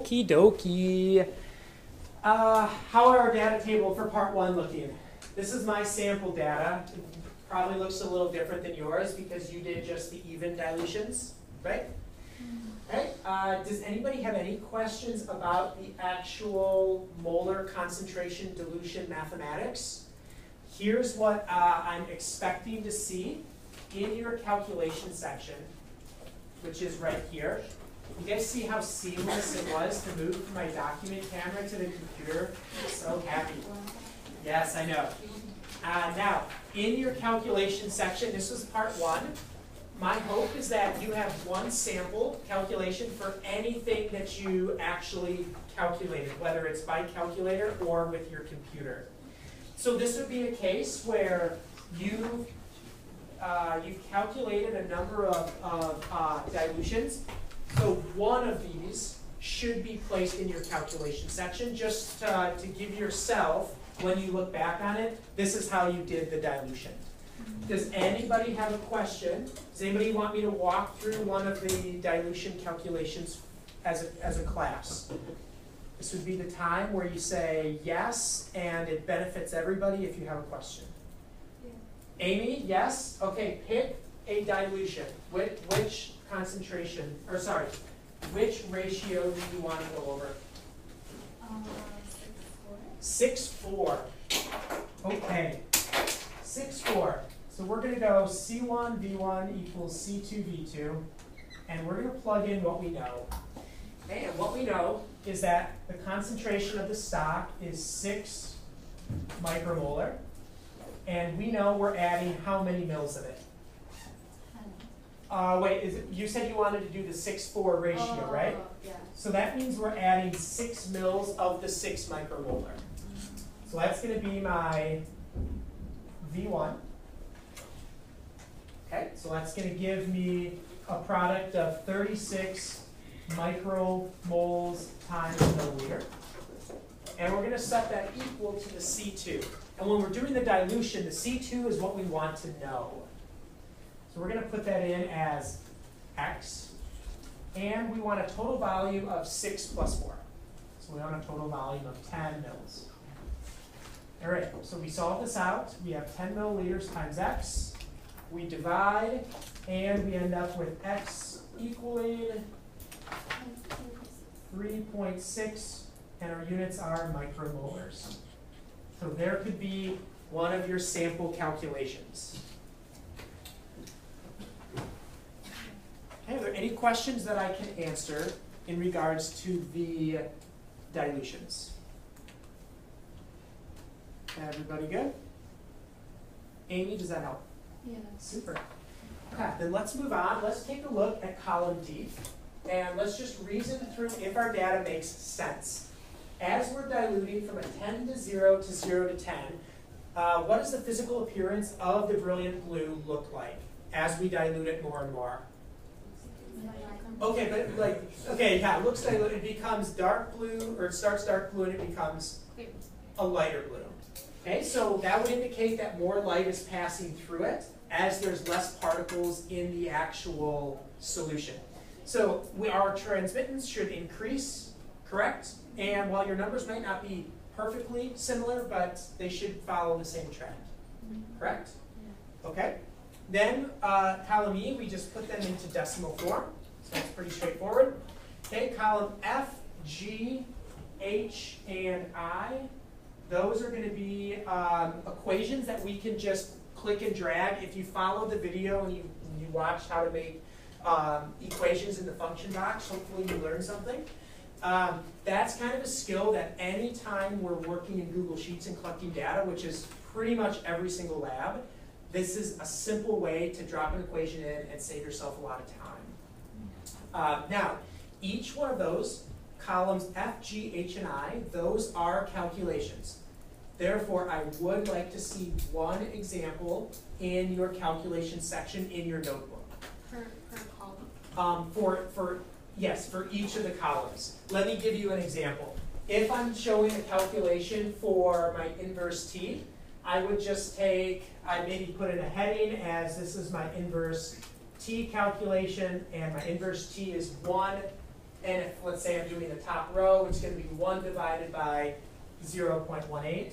Okie dokie. How are our data table for part one looking? This is my sample data. It probably looks a little different than yours because you did just the even dilutions, right? Okay. Does anybody have any questions about the actual molar concentration dilution mathematics? Here's what I'm expecting to see in your calculation section, which is right here. You guys see how seamless it was to move from my document camera to the computer? I'm so happy. Yes, I know. Now, in your calculation section, this was part one. My hope is that you have one sample calculation for anything that you actually calculated, whether it's by calculator or with your computer. So this would be a case where you've calculated a number of dilutions. So one of these should be placed in your calculation section just to give yourself, when you look back on it, this is how you did the dilution. Does anybody have a question? Does anybody want me to walk through one of the dilution calculations as a class? This would be the time where you say yes, and it benefits everybody if you have a question. Yeah. Amy, yes? Okay, pick a dilution. Which concentration, or sorry, which ratio do you want to go over? 6:4. 6:4. Okay. 6:4. So we're going to go C1 V1 equals C2 V2, and we're going to plug in what we know. Okay, and what we know is that the concentration of the stock is 6 micromolar, and we know we're adding how many mils of it? Wait, you said you wanted to do the 6:4 ratio, right? Yeah. So that means we're adding 6 mils of the 6 micromolar. So that's going to be my V1. Okay, so that's going to give me a product of 36 micromoles times milliliter. And we're going to set that equal to the C2. And when we're doing the dilution, the C2 is what we want to know. So we're going to put that in as X. And we want a total volume of 6 plus 4. So we want a total volume of 10 mils. All right, so we solve this out. We have 10 milliliters times X. We divide, and we end up with X equaling 3.6, and our units are micromolars. So there could be one of your sample calculations. Okay, are there any questions that I can answer in regards to the dilutions? Everybody good? Amy, does that help? Yeah. Super. Okay, then let's move on. Let's take a look at column D. And let's just reason through if our data makes sense. As we're diluting from a 10 to 0 to 0 to 10, what does the physical appearance of the brilliant blue look like as we dilute it more and more? Okay, but yeah, it looks diluted. It becomes dark blue, or it starts dark blue and it becomes a lighter blue. Okay, so that would indicate that more light is passing through it as there's less particles in the actual solution. So our transmittance should increase, correct? And while your numbers might not be perfectly similar, but they should follow the same trend, correct? Yeah. Okay. Then column E, we just put them into decimal form. So that's pretty straightforward. Okay, column F, G, H, and I. Those are going to be equations that we can just click and drag. If you follow the video and you watch how to make equations in the function box, hopefully you learned something. That's kind of a skill that any time we're working in Google Sheets and collecting data, which is pretty much every single lab, this is a simple way to drop an equation in and save yourself a lot of time. Now, each one of those, columns F, G, H, and I, those are calculations. Therefore, I would like to see one example in your calculation section in your notebook. Per column? Yes, for each of the columns. Let me give you an example. If I'm showing a calculation for my inverse T, I would just I'd maybe put in a heading as this is my inverse T calculation, and my inverse T is 1 And if, let's say I'm doing the top row, it's going to be 1 divided by 0.18.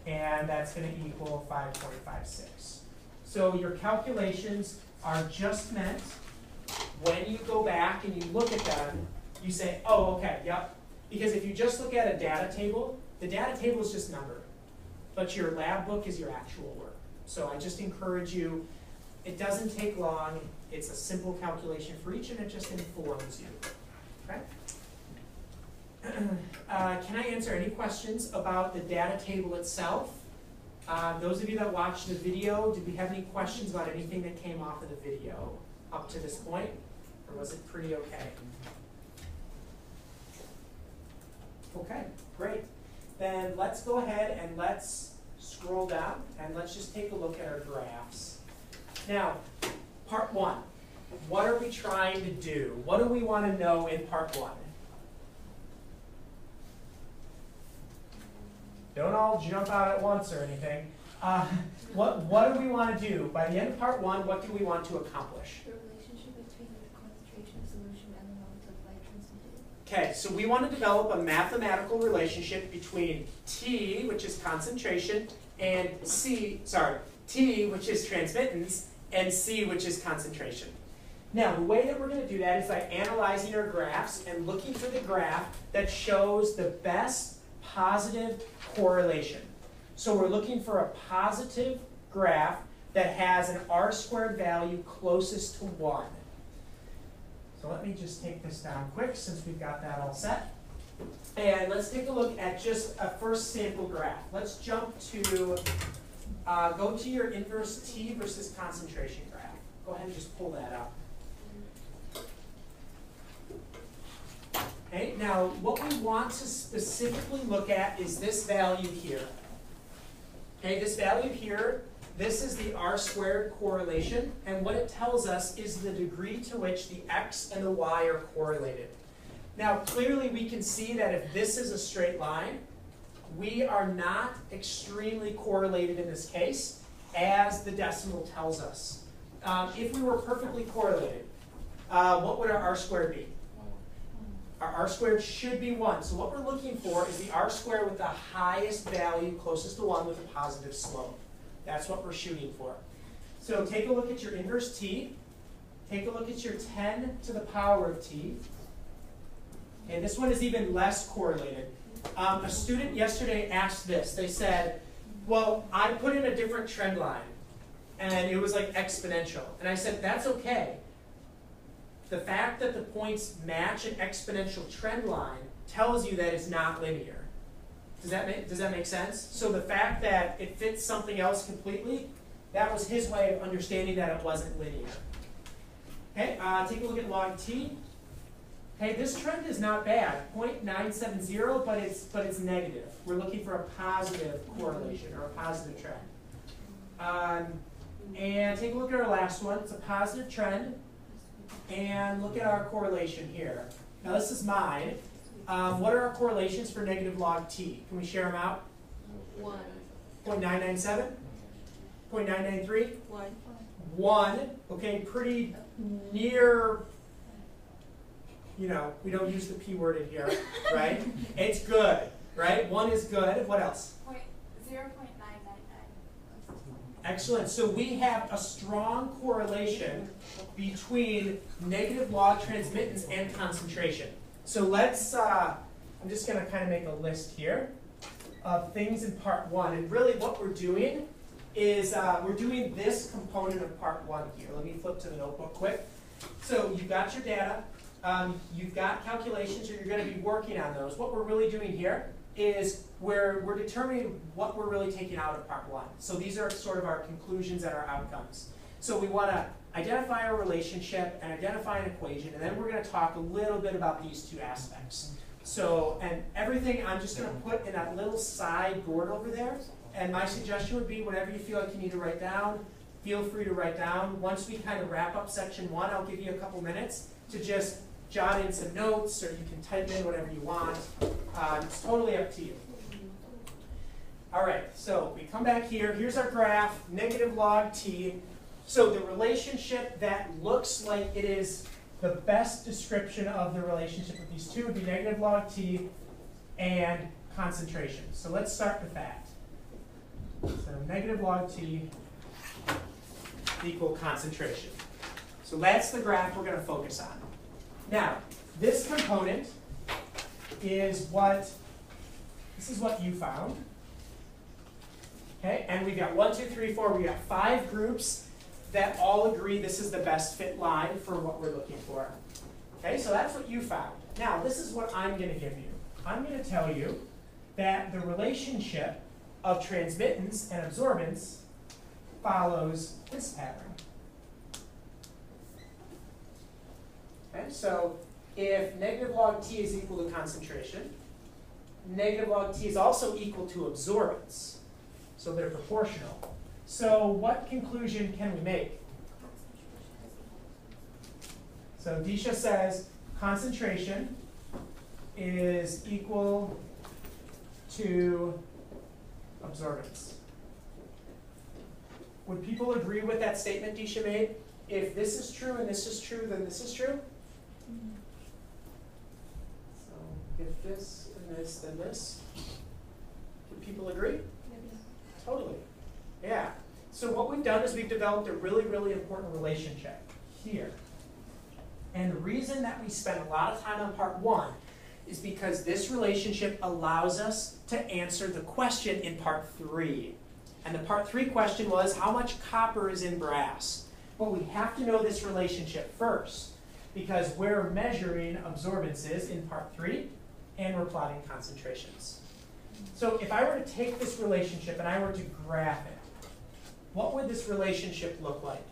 And that's going to equal 5.56. So your calculations are just meant when you go back and you look at them, you say, oh, okay, yep. Because if you just look at a data table, the data table is just numbered. But your lab book is your actual work. So I just encourage you, it doesn't take long. It's a simple calculation for each, and it just informs you. Okay? Can I answer any questions about the data table itself? Those of you that watched the video, did we have any questions about anything that came off of the video up to this point? Or was it pretty okay? Okay, great. Then let's go ahead and let's scroll down and let's just take a look at our graphs. Now, part 1. What are we trying to do? What do we want to know in part 1? Don't all jump out at once or anything. What do we want to do? By the end of part 1, what do we want to accomplish? The relationship between the concentration of solution and the amount of light transmitted. Okay, so we want to develop a mathematical relationship between T, which is concentration, and T, which is transmittance, and C, which is concentration. Now, the way that we're going to do that is by analyzing our graphs and looking for the graph that shows the best positive correlation. So we're looking for a positive graph that has an R² value closest to 1. So let me just take this down quick since we've got that all set. And let's take a look at just a first sample graph. Let's jump to, go to your inverse T versus concentration graph. Go ahead and just pull that up. Okay, now what we want to specifically look at is this value here. Okay, this value here, this is the R² correlation, and what it tells us is the degree to which the X and the Y are correlated. Now clearly we can see that if this is a straight line, we are not extremely correlated in this case, as the decimal tells us. If we were perfectly correlated, what would our R² be? Our R² should be 1. So what we're looking for is the R² with the highest value closest to 1 with a positive slope. That's what we're shooting for. So take a look at your inverse T. Take a look at your 10 to the power of T. And this one is even less correlated. A student yesterday asked this. They said, well, I put in a different trend line, and it was like exponential. And I said, that's okay. The fact that the points match an exponential trend line tells you that it's not linear. Does that make sense? So the fact that it fits something else completely, that was his way of understanding that it wasn't linear. Okay, take a look at log T. Okay, this trend is not bad, 0.970, but it's negative. We're looking for a positive correlation or a positive trend. And take a look at our last one. It's a positive trend. And look at our correlation here. Now this is mine. What are our correlations for negative log T? Can we share them out? 1. 0.997? 0.993? 1. 1. Okay, pretty near, you know, we don't use the P word in here, right? It's good, right? 1 is good. What else? 0.999. Excellent. So we have a strong correlation between negative log transmittance and concentration. So let's, I'm just going to kind of make a list here of things in part 1. And really what we're doing is we're doing this component of part 1 here. Let me flip to the notebook quick. So you've got your data. You've got calculations, and you're going to be working on those. What we're really doing here is we're determining what we're really taking out of part 1. So these are sort of our conclusions and our outcomes. So we want to identify our relationship and identify an equation, and then we're going to talk a little bit about these two aspects. So, and everything I'm just going to put in that little side board over there, and my suggestion would be whenever you feel like you need to write down, feel free to write down. Once we kind of wrap up section 1, I'll give you a couple minutes to just jot in some notes, or you can type in whatever you want. It's totally up to you. All right, so we come back here. Here's our graph, negative log T. So the relationship that looks like it is the best description of the relationship of these two would be negative log t and concentration. So let's start with that. So negative log t equal concentration. So that's the graph we're going to focus on. Now, this component is what you found. Okay, and we've got 1, 2, 3, 4, we've got 5 groups that all agree this is the best fit line for what we're looking for. Okay, so that's what you found. Now, this is what I'm going to give you. I'm going to tell you that the relationship of transmittance and absorbance follows this pattern. Okay, so if negative log t is equal to concentration, negative log t is also equal to absorbance. So they're proportional. So what conclusion can we make? So Disha says concentration is equal to absorbance. Would people agree with that statement Disha made? If this is true and this is true, then this is true? So if this and this, then this. Would people agree? Totally. Yeah. So what we've done is we've developed a really, really important relationship here. And the reason that we spent a lot of time on part 1 is because this relationship allows us to answer the question in part 3. And the part 3 question was, how much copper is in brass? Well, we have to know this relationship first, because we're measuring absorbances in part 3, and we're plotting concentrations. So if I were to take this relationship and I were to graph it, what would this relationship look like?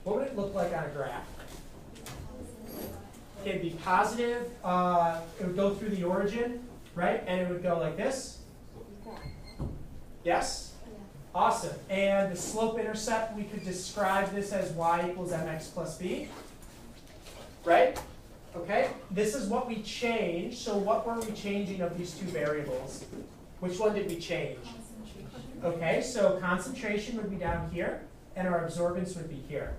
What would it look like on a graph? It'd be positive. It would go through the origin, right? And it would go like this. Yes? Awesome. And the slope-intercept, we could describe this as y equals mx plus b. Right? Okay? This is what we changed. So what were we changing of these two variables? Which one did we change? Okay, so concentration would be down here, and our absorbance would be here.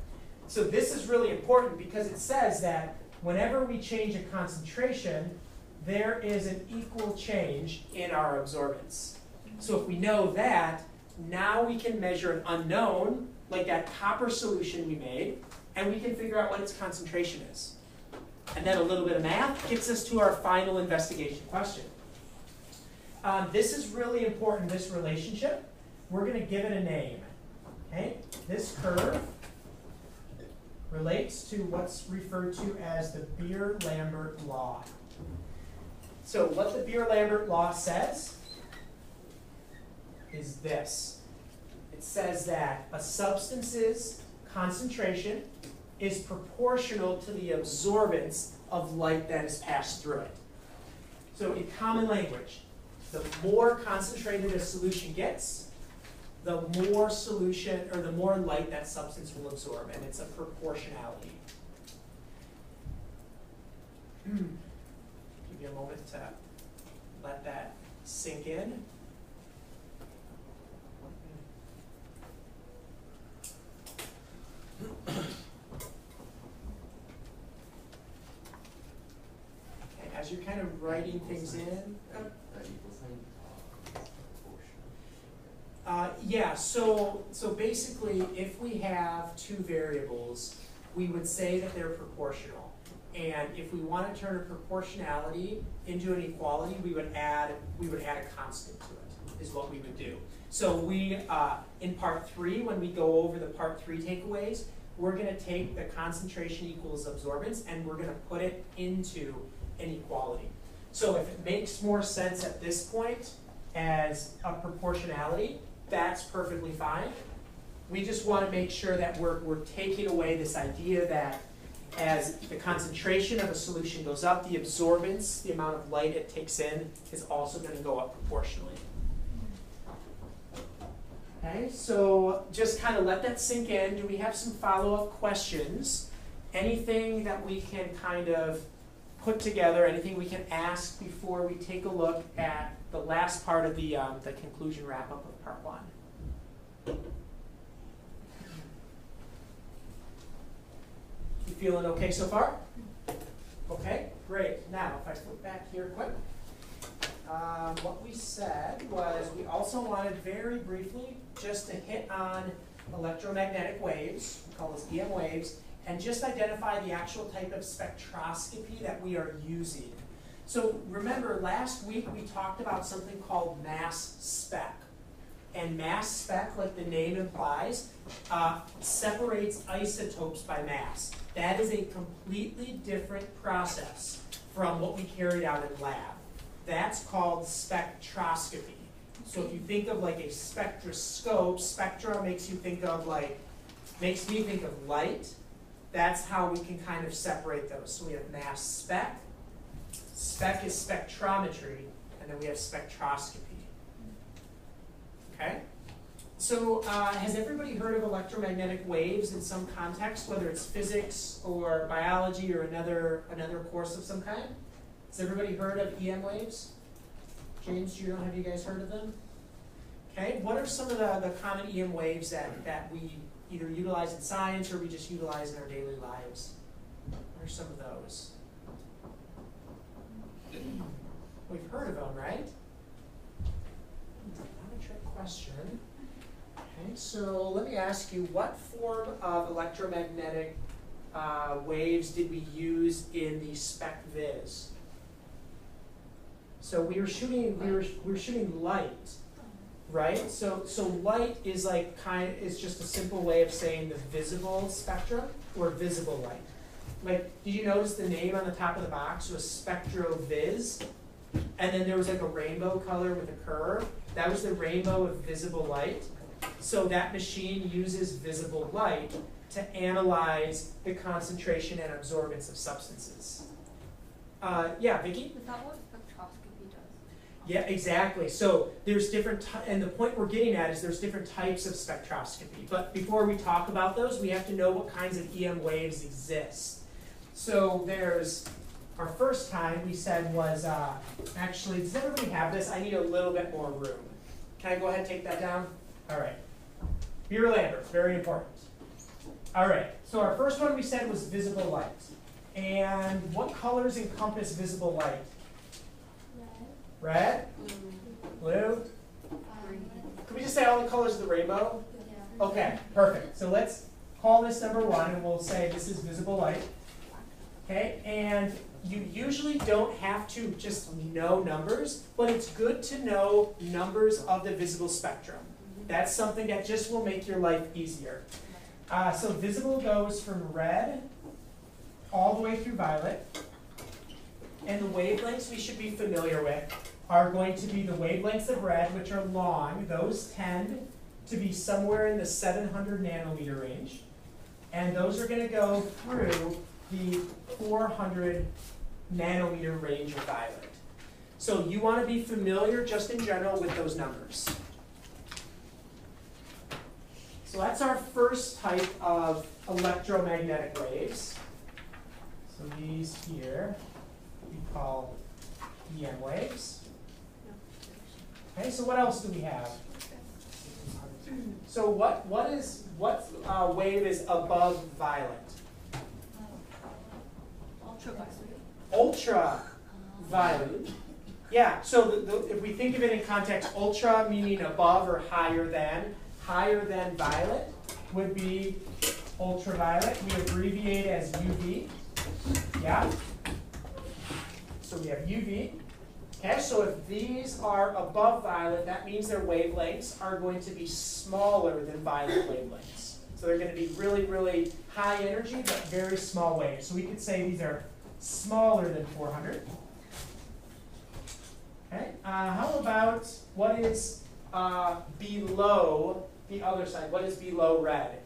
So this is really important because it says that whenever we change a concentration, there is an equal change in our absorbance. So if we know that, now we can measure an unknown, like that copper solution we made, and we can figure out what its concentration is. And then a little bit of math gets us to our final investigation question. This is really important, this relationship. We're going to give it a name. Okay? This curve relates to what's referred to as the Beer-Lambert law. So what the Beer-Lambert law says is this. It says that a substance's concentration is proportional to the absorbance of light that is passed through it. So in common language, the more concentrated a solution gets, the more solution, or the more light that substance will absorb, and it's a proportionality. Give you a moment to let that sink in. Okay, as you're kind of writing things in. Yeah, so basically, if we have two variables, we would say that they're proportional. And if we want to turn a proportionality into an equality, we would add a constant to it, is what we would do. So we, in part 3, when we go over the part 3 takeaways, we're going to take the concentration equals absorbance, and we're going to put it into an equality. So if it makes more sense at this point as a proportionality, that's perfectly fine. We just want to make sure that we're taking away this idea that as the concentration of a solution goes up, the absorbance, the amount of light it takes in, is also going to go up proportionally. Okay, so just kind of let that sink in. Do we have some follow-up questions? Anything that we can kind of put together, anything we can ask before we take a look at the last part of the conclusion wrap-up of part 1? feeling okay so far? Okay, great. Now, if I flip back here quick, what we said was we also wanted very briefly just to hit on electromagnetic waves, we call those EM waves, and just identify the actual type of spectroscopy that we are using. So remember, last week we talked about something called mass spec. And mass spec, like the name implies, separates isotopes by mass. That is a completely different process from what we carried out in lab. That's called spectroscopy. So if you think of like a spectroscope, spectra makes you think of like, makes me think of light. That's how we can kind of separate those. So we have mass spec. Spec is spectrometry, and then we have spectroscopy. Okay? So has everybody heard of electromagnetic waves in some context, whether it's physics or biology or another course of some kind? Has everybody heard of EM waves? James, have you guys heard of them? Okay, what are some of the common EM waves that we either utilize in science or we just utilize in our daily lives? What are some of those? We've heard of them, right? Not a trick question. Okay, so let me ask you, what form of electromagnetic waves did we use in the spec viz? So we were shooting light, right? So light is like is just a simple way of saying the visible spectrum or visible light. Like, did you notice the name on the top of the box was SpectroVis? And then there was like a rainbow color with a curve. That was the rainbow of visible light. So that machine uses visible light to analyze the concentration and absorbance of substances. Yeah, Vicki? Is that what spectroscopy does? Yeah, exactly. So there's different, and the point we're getting at is there's different types of spectroscopy. But before we talk about those, we have to know what kinds of EM waves exist. So there's, our first kind we said was, actually, does everybody have this? I need a little bit more room. Can I go ahead and take that down? All right. Beer Lambert, very important. All right, so our first one we said was visible light. And what colors encompass visible light? Red? Blue? Can we just say all the colors of the rainbow? Yeah. Okay, perfect. So let's call this number 1, and we'll say this is visible light. Okay, and you usually don't have to just know numbers, but it's good to know numbers of the visible spectrum. That's something that just will make your life easier. So visible goes from red all the way through violet. And the wavelengths we should be familiar with are going to be the wavelengths of red, which are long. Those tend to be somewhere in the 700 nanometer range. And those are going to go through the 400 nanometer range of violet. So you want to be familiar just in general with those numbers. So that's our first type of electromagnetic waves. So these here we call EM waves. Okay, so what else do we have? So what wave is above violet? Ultraviolet. Yeah, so if we think of it in context, ultra meaning above or higher than violet would be ultraviolet. We abbreviate as UV. Yeah? So we have UV. Okay, so if these are above violet, that means their wavelengths are going to be smaller than violet wavelengths. So they're going to be really, really high energy, but very small waves. So we could say these are smaller than 400. Okay, how about what is below the other side? What is below red?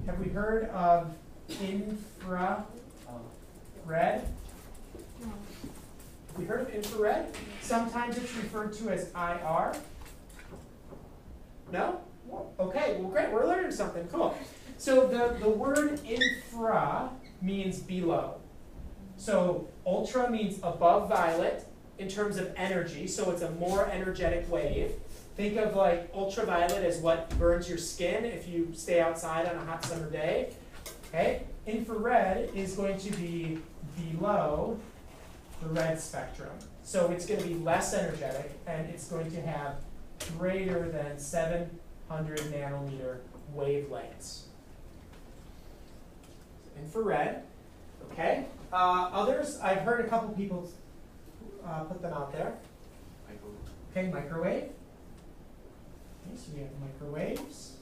Have we heard of infrared? We heard of infrared? Sometimes it's referred to as IR. No? Okay, well great, we're learning something, cool. So the word infra means below. So ultra means above violet in terms of energy, so it's a more energetic wave. Think of like ultraviolet as what burns your skin if you stay outside on a hot summer day. Okay? Infrared is going to be below the red spectrum. So it's going to be less energetic, and it's going to have greater than 700 nanometer wavelengths. Infrared, okay? Others, I've heard a couple people put them out there. Okay, microwave. Okay, so we have microwaves.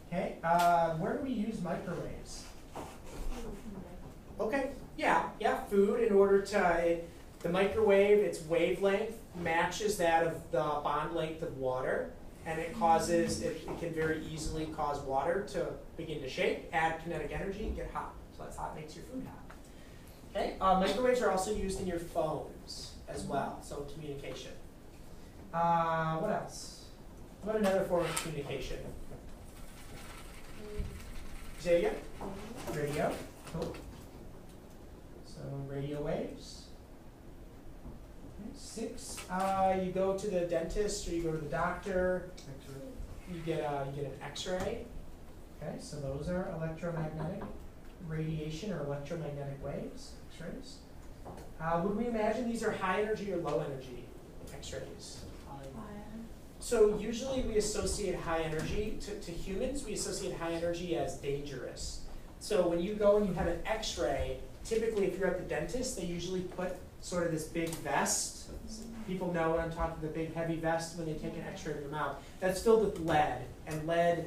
Okay, where do we use microwaves? Okay, yeah, food in order to, the microwave, its wavelength matches that of the bond length of water, and it causes, it can very easily cause water to begin to shake, add kinetic energy, get hot. So that's hot, makes your food hot. Okay, microwaves are also used in your phones as well, so communication. What else? What about another form of communication? Say again? Radio. Cool. So radio waves. Okay, 6. You go to the dentist or you go to the doctor. You get an X-ray. Okay, so those are electromagnetic radiation or electromagnetic waves, X-rays. Would we imagine these are high energy or low energy X-rays? So usually we associate high energy, to humans, we associate high energy as dangerous. So when you go and you have an X-ray, typically if you're at the dentist, they usually put sort of this big vest. People know what I'm talking, the big heavy vest when they take an X-ray of your mouth. That's filled with lead, and lead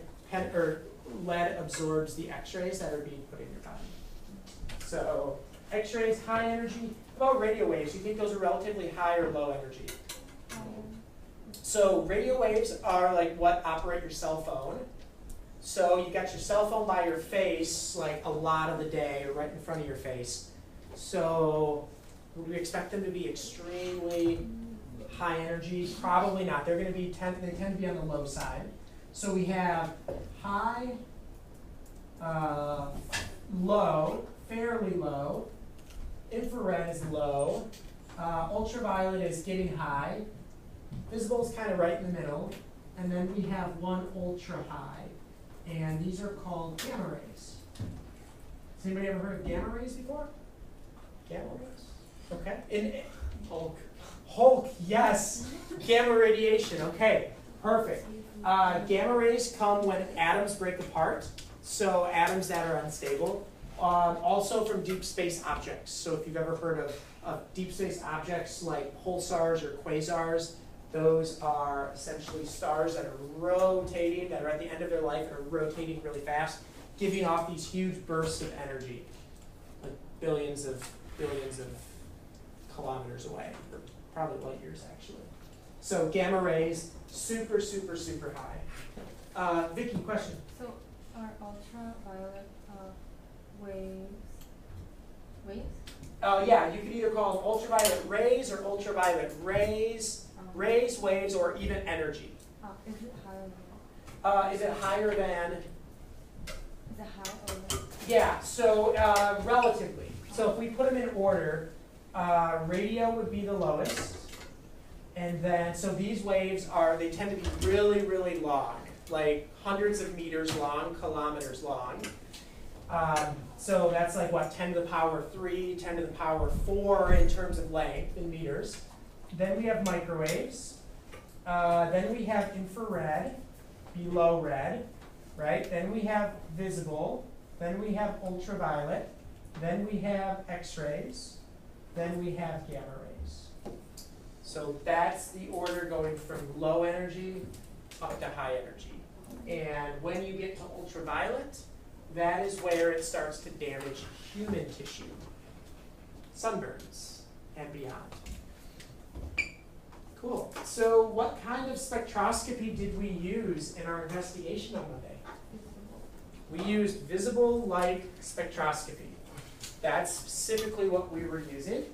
absorbs the X-rays that are being put in your body. So X-rays, high energy. How about radio waves? Do you think those are relatively high or low energy? So radio waves are like what operate your cell phone. So you got your cell phone by your face like a lot of the day or right in front of your face. So would we expect them to be extremely high energy? Probably not. They're going to be they tend to be on the low side. So we have high, low, fairly low. Infrared is low. Ultraviolet is getting high. Visible is kind of right in the middle. And then we have one ultra high. And these are called gamma rays. Has anybody ever heard of gamma rays before? Gamma rays? Okay. Hulk, yes. Gamma radiation. Okay, perfect. Gamma rays come when atoms break apart. So atoms that are unstable. Also from deep space objects. So if you've ever heard of deep space objects like pulsars or quasars, those are essentially stars that are rotating, that are at the end of their life and are rotating really fast, giving off these huge bursts of energy, like billions of kilometers away, or probably light years actually. So gamma rays, super, super, super high. Vicky, question? So are ultraviolet waves? Yeah, you could either call them ultraviolet rays or ultraviolet rays. Rays, waves, or even energy. Is it higher than? Is it higher than? Is it high or low? Yeah, so relatively. So if we put them in order, radio would be the lowest. And then, so these waves they tend to be really, really long, like hundreds of meters long, kilometers long. So that's like what, 10 to the power 3, 10 to the power 4 in terms of length in meters. Then we have microwaves. Then we have infrared, below red, right? Then we have visible. Then we have ultraviolet. Then we have X-rays. Then we have gamma rays. So that's the order going from low energy up to high energy. And when you get to ultraviolet, that is where it starts to damage human tissue, sunburns, and beyond. Cool. So what kind of spectroscopy did we use in our investigation on Monday? We used visible light spectroscopy. That's specifically what we were using.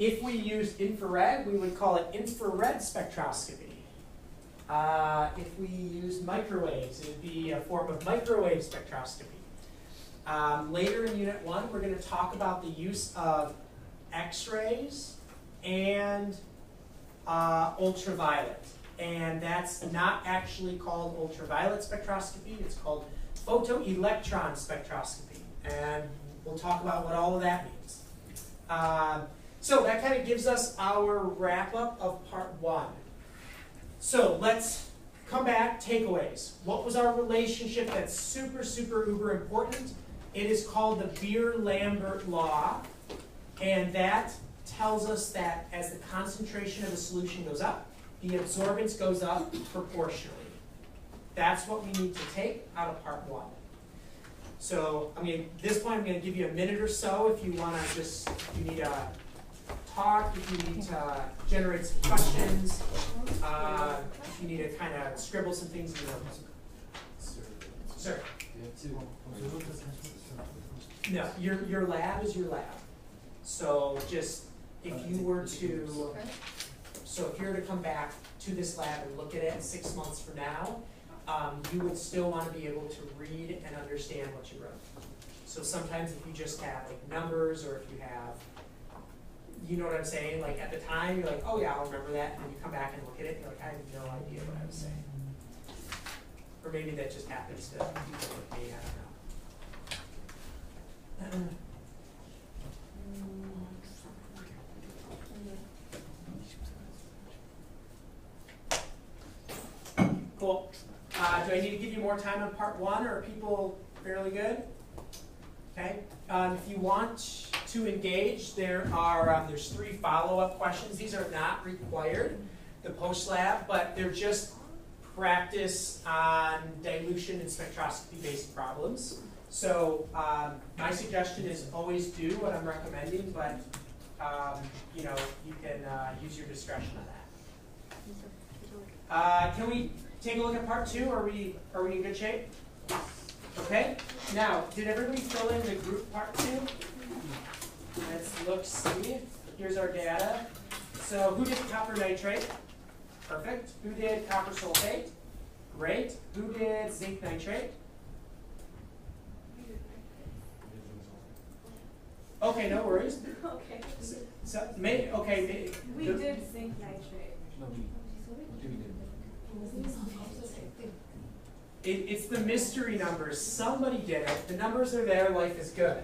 If we used infrared, we would call it infrared spectroscopy. If we used microwaves, it would be a form of microwave spectroscopy. Later in Unit 1, we're going to talk about the use of X-rays and ultraviolet. And that's not actually called ultraviolet spectroscopy, it's called photoelectron spectroscopy. And we'll talk about what all of that means. So that kind of gives us our wrap-up of part 1. So let's come back, takeaways. What was our relationship that's super, super, uber important? It is called the Beer-Lambert law, and that tells us that as the concentration of a solution goes up, the absorbance goes up proportionally. That's what we need to take out of part 1. So at this point, I'm going to give you a minute or so if you want to just, if you need to talk, if you need to generate some questions, if you need to kind of scribble some things in your notes. Sir? No, your lab is your lab. So just, if you were to, so if you were to come back to this lab and look at it 6 months from now, you would still want to be able to read and understand what you wrote. So sometimes if you just have like numbers, or if you have, you know what I'm saying, like at the time you're like, oh yeah, I'll remember that, and then you come back and look at it and you're like, I have no idea what I was saying. Or maybe that just happens to people like me, I don't know. Cool. Do I need to give you more time on part 1, or are people fairly good? Okay. If you want to engage, there's 3 follow-up questions. These are not required, the post-lab, but they're just practice on dilution and spectroscopy-based problems. So my suggestion is always do what I'm recommending, but you can use your discretion on that. Can we take a look at part 2? Are we in good shape? Okay. Now, did everybody fill in the group part 2? Let's look, see. Here's our data. So who did copper nitrate? Perfect. Who did copper sulfate? Great. Who did zinc nitrate? Okay, no worries. Okay. So, We did zinc nitrate. It's the mystery numbers. Somebody did it. The numbers are there. Life is good.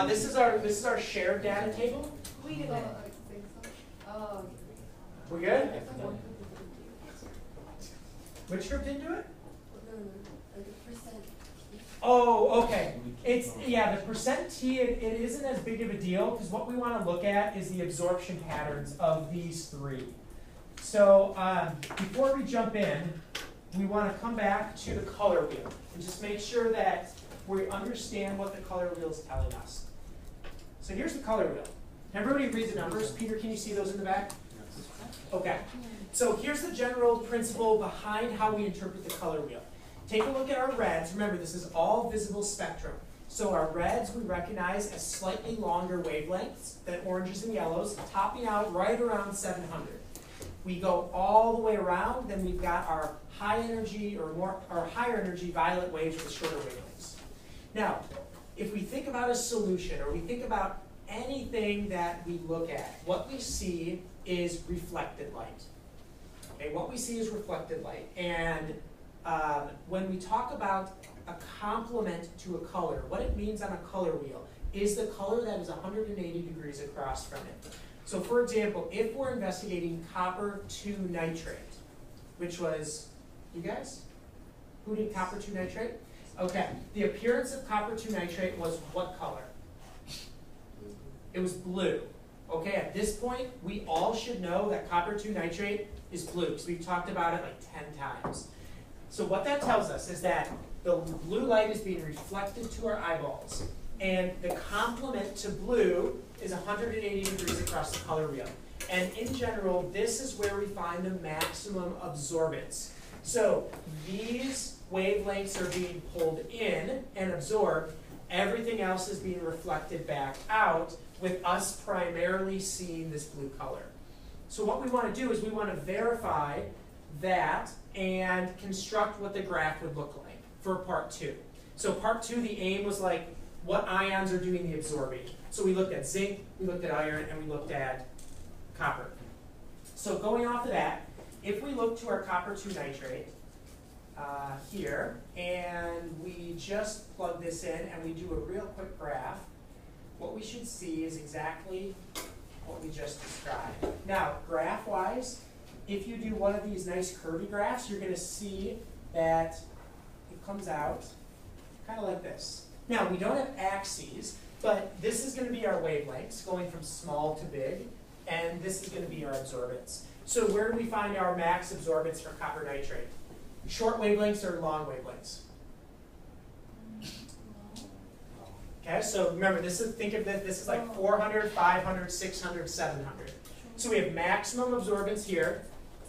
This is our shared data table. We did it. We good? Which group didn't do it? Oh, okay. The percent T, it isn't as big of a deal, because what we want to look at is the absorption patterns of these 3. So before we jump in, we want to come back to the color wheel and just make sure that we understand what the color wheel is telling us. So here's the color wheel. Everybody read the numbers. Peter, can you see those in the back? Okay. So here's the general principle behind how we interpret the color wheel. Take a look at our reds. Remember, this is all visible spectrum. So our reds we recognize as slightly longer wavelengths than oranges and yellows, topping out right around 700. We go all the way around, then we've got our high energy or higher energy violet waves with shorter wavelengths. Now, if we think about a solution, or we think about anything that we look at, what we see is reflected light. Okay, what we see is reflected light. And when we talk about a complement to a color, what it means on a color wheel is the color that is 180 degrees across from it. So for example, if we're investigating copper 2 nitrate, which was, you guys? Who did copper 2 nitrate? Okay, the appearance of copper 2 nitrate was what color? It was blue. Okay, at this point, we all should know that copper 2 nitrate is blue, because we've talked about it like 10 times. So what that tells us is that the blue light is being reflected to our eyeballs, and the complement to blue is 180 degrees across the color wheel. And in general, this is where we find the maximum absorbance. So these wavelengths are being pulled in and absorbed. Everything else is being reflected back out, with us primarily seeing this blue color. So what we want to do is we want to verify that and construct what the graph would look like for part 2. So part 2, the aim was like, what ions are doing the absorbing? So we looked at zinc, we looked at iron, and we looked at copper. So going off of that, if we look to our copper 2 nitrate here, and we just plug this in and we do a real quick graph, what we should see is exactly what we just described. Now, graph-wise, if you do one of these nice curvy graphs, you're going to see that it comes out kind of like this. Now, we don't have axes, but this is going to be our wavelengths going from small to big, and this is going to be our absorbance. So where do we find our max absorbance for copper nitrate? Short wavelengths or long wavelengths? Okay, so remember, think of this is like 400, 500, 600, 700. So we have maximum absorbance here.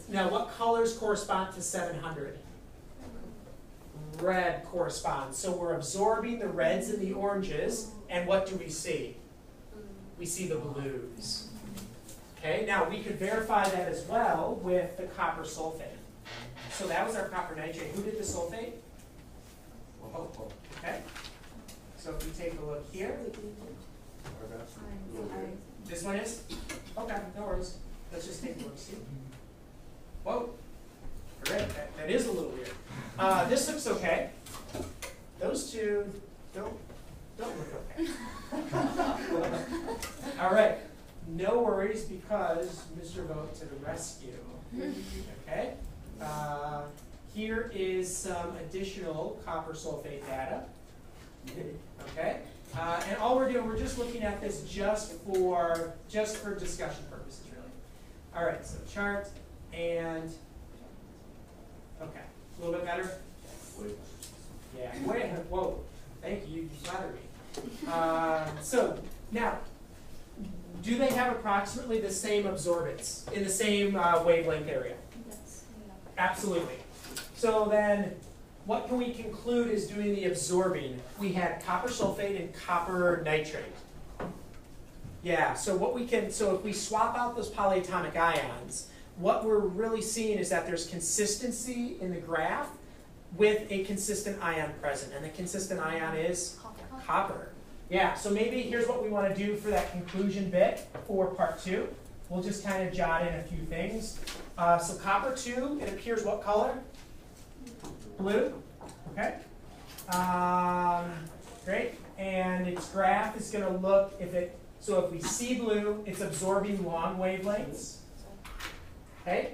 Now, what colors correspond to 700? Red corresponds. So we're absorbing the reds and the oranges, and what do we see? We see the blues. Okay, now we could verify that as well with the copper sulfate. So that was our copper nitrate. Who did the sulfate? Okay. So if we take a look here, this one is? Okay, no worries. Let's just take a look, see. Whoa, great, that is a little weird. This looks okay. Those two don't look okay. All right, no worries because Mr. Vogt to the rescue. Okay, here is some additional copper sulfate data. Okay, and all we're doing, we're just looking at this just for discussion purposes, really. All right, so chart and okay, a little bit better. Yeah. Wait. Whoa. Thank you. You flatter me. So now, do they have approximately the same absorbance in the same wavelength area? Yes. Absolutely. So then, what can we conclude is doing the absorbing? We had copper sulfate and copper nitrate. Yeah, so if we swap out those polyatomic ions, what we're really seeing is that there's consistency in the graph with a consistent ion present. And the consistent ion is copper. Yeah, so maybe here's what we want to do for that conclusion bit for part 2. We'll just kind of jot in a few things. So copper 2, it appears what color? Blue. Okay. Great. And its graph is going to look, so if we see blue, it's absorbing long wavelengths. Okay.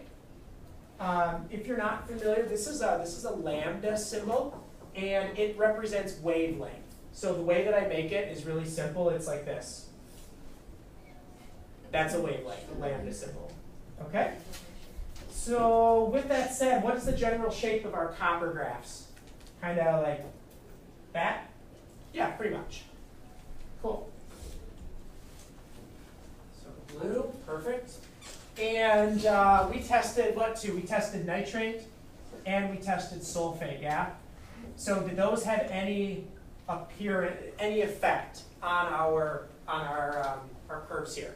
If you're not familiar, this is a lambda symbol, and it represents wavelength. So the way that I make it is really simple. It's like this. That's a wavelength, a lambda symbol. Okay. So with that said, what's the general shape of our copper graphs? Kind of like that? Yeah, pretty much. Cool. So blue, perfect. And we tested what too? We tested nitrate and we tested sulfate, yeah? So did those have any effect on our curves here?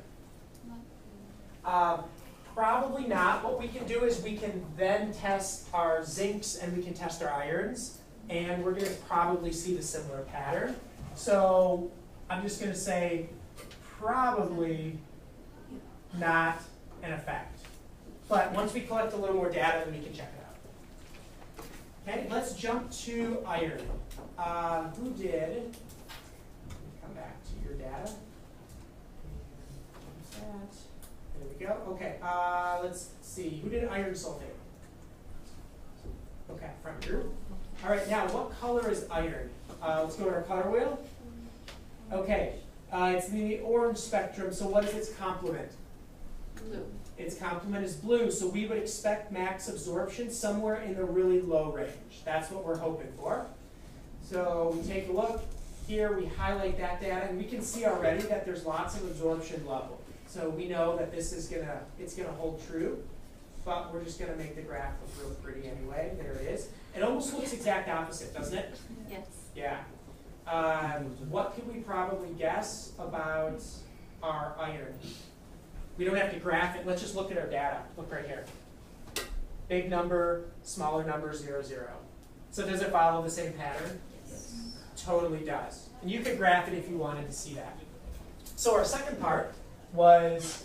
Probably not. What we can do is we can then test our zincs and we can test our irons, and we're going to probably see the similar pattern. So I'm just going to say probably not an effect. But once we collect a little more data, then we can check it out. Okay, let's jump to iron. Who did? Come back to your data. There we go. Okay, let's see. Who did iron sulfate? Okay, front group. All right, now what color is iron? Let's go to our color wheel. Okay, it's in the orange spectrum, so what is its complement? Blue. Its complement is blue, so we would expect max absorption somewhere in the really low range. That's what we're hoping for. So we take a look. Here we highlight that data, and we can see already that there's lots of absorption level. So we know that this is it's gonna hold true, but we're just gonna make the graph look real pretty anyway. There it is. It almost looks exact opposite, doesn't it? Yes. Yeah. What could we probably guess about our iron? We don't have to graph it. Let's just look at our data. Look right here. Big number, smaller number, 0, 0. So does it follow the same pattern? Yes. Totally does. And you could graph it if you wanted to see that. So our second part was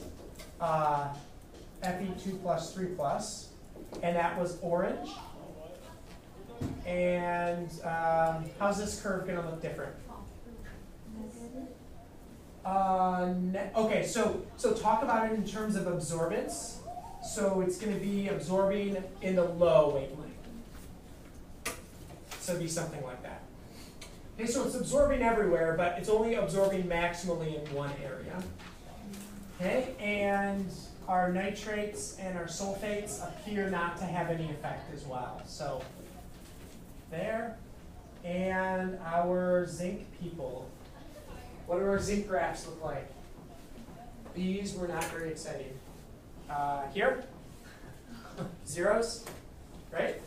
Fe2 plus 3 plus, and that was orange. And how's this curve going to look different? Okay, so talk about it in terms of absorbance. So it's going to be absorbing in the low wavelength. So it'd be something like that. Okay, so it's absorbing everywhere, but it's only absorbing maximally in one area. Okay, and our nitrates and our sulfates appear not to have any effect as well. So there. And our zinc people. What do our zinc graphs look like? These were not very exciting. Here? Zeros, right?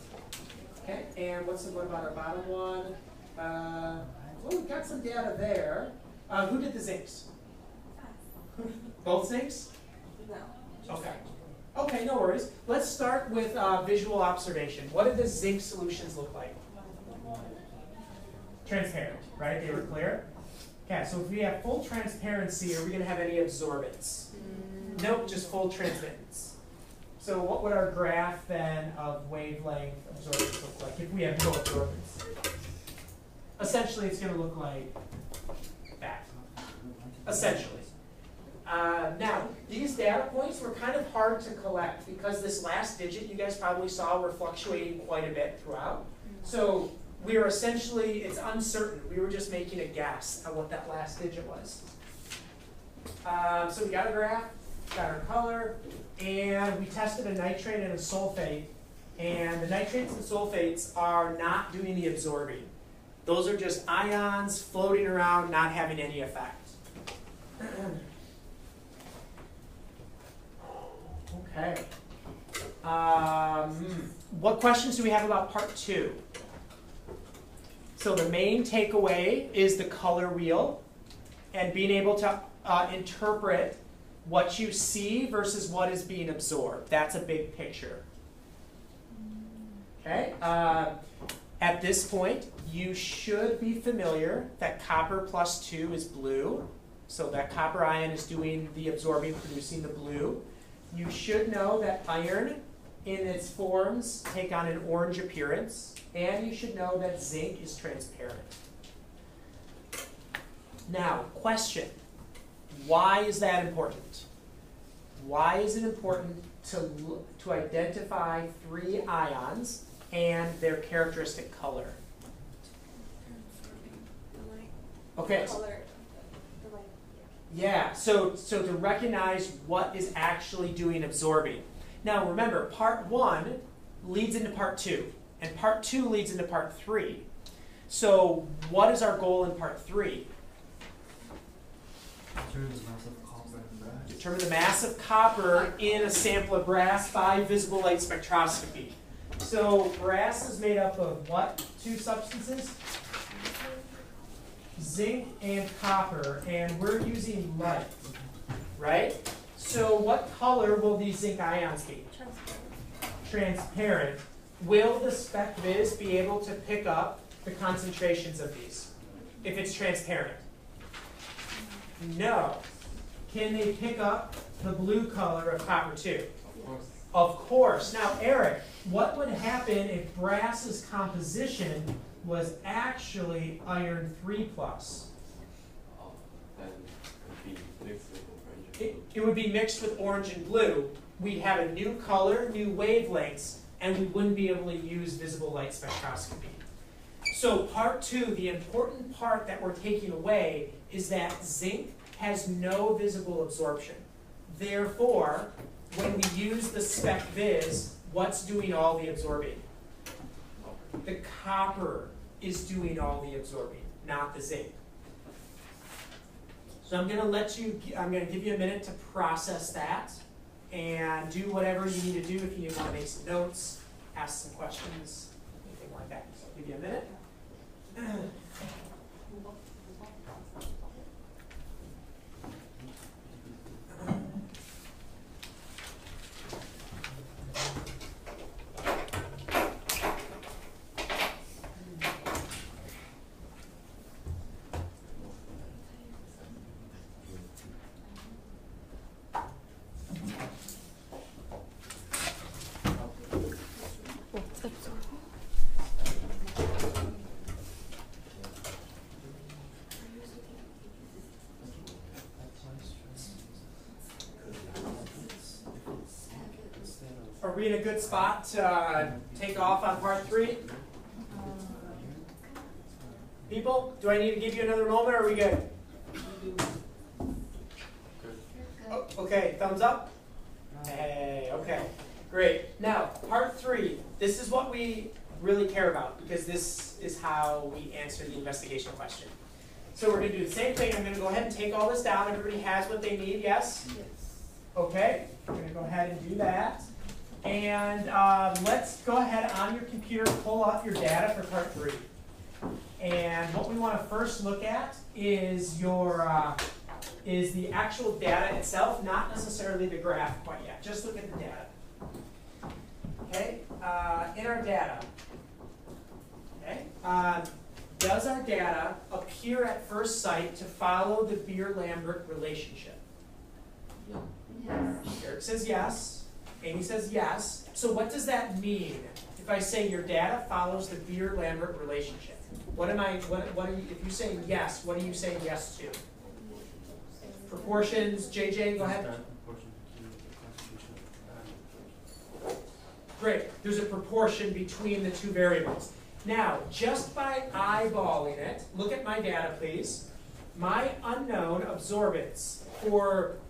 Okay, and what about our bottom one? Well, we've got some data there. Who did the zincs? Both zincs? No. Okay. Okay, no worries. Let's start with visual observation. What did the zinc solutions look like? Transparent, right? They were clear? Okay, so if we have full transparency, are we going to have any absorbance? Nope, just full transmittance. So what would our graph then of wavelength absorbance look like if we have no absorbance? Essentially, it's going to look like that. Essentially. Now, these data points were kind of hard to collect because this last digit you guys probably saw were fluctuating quite a bit throughout. So we were essentially, it's uncertain. We were just making a guess at what that last digit was. So we got a graph, got our color, and we tested a nitrate and a sulfate. And the nitrates and sulfates are not doing the absorbing. Those are just ions floating around, not having any effect. Okay. What questions do we have about part 2? So the main takeaway is the color wheel and being able to interpret what you see versus what is being absorbed. That's a big picture. Okay. At this point, you should be familiar that copper plus 2 is blue. So that copper ion is doing the absorbing, producing the blue. You should know that iron in its forms take on an orange appearance. And you should know that zinc is transparent. Now, question. Why is that important? Why is it important to identify 3 ions and their characteristic color? Okay. Yeah, so to recognize what is actually doing absorbing. Now remember, part 1 leads into part 2, and part 2 leads into part 3. So what is our goal in part 3? Determine the mass of copper in a sample of brass by visible light spectroscopy. So brass is made up of what 2 substances? Zinc and copper, and we're using light, right? So what color will these zinc ions be? Transparent. Will the spec viz be able to pick up the concentrations of these if it's transparent? No. Can they pick up the blue color of copper 2? Of course. Of course. Now, Eric, what would happen if brass's composition was actually iron 3+? Then it would be mixed with orange and blue. It would be mixed with orange and blue. We'd have a new color, new wavelengths, and we wouldn't be able to use visible light spectroscopy. So part 2, the important part that we're taking away is that zinc has no visible absorption. Therefore, when we use the spec viz, what's doing all the absorbing? The copper is doing all the absorbing, not the zinc. So I'm going to give you a minute to process that and do whatever you need to do. If you want to make some notes, ask some questions, anything like that. So I'll give you a minute. we in a good spot to take off on part 3? People, do I need to give you another moment, or are we good? Oh, okay, thumbs up? Hey, okay, great. Now, part 3, this is what we really care about, because this is how we answer the investigation question. So we're going to do the same thing. I'm going to go ahead and take all this down. Everybody has what they need, yes? Yes. Okay, we're going to go ahead and do that. And let's go ahead on your computer, pull up your data for part 3. And what we want to first look at is is the actual data itself, not necessarily the graph quite yet. Just look at the data. Okay, in our data, okay, does our data appear at first sight to follow the Beer-Lambert relationship? Yes. Eric says yes. Amy says yes. So what does that mean? If I say your data follows the Beer-Lambert relationship, what are you, if you're saying yes, what are you saying yes to? Proportions. JJ, go ahead. Great. There's a proportion between the two variables. Now, just by eyeballing it, look at my data, please. My unknown absorbance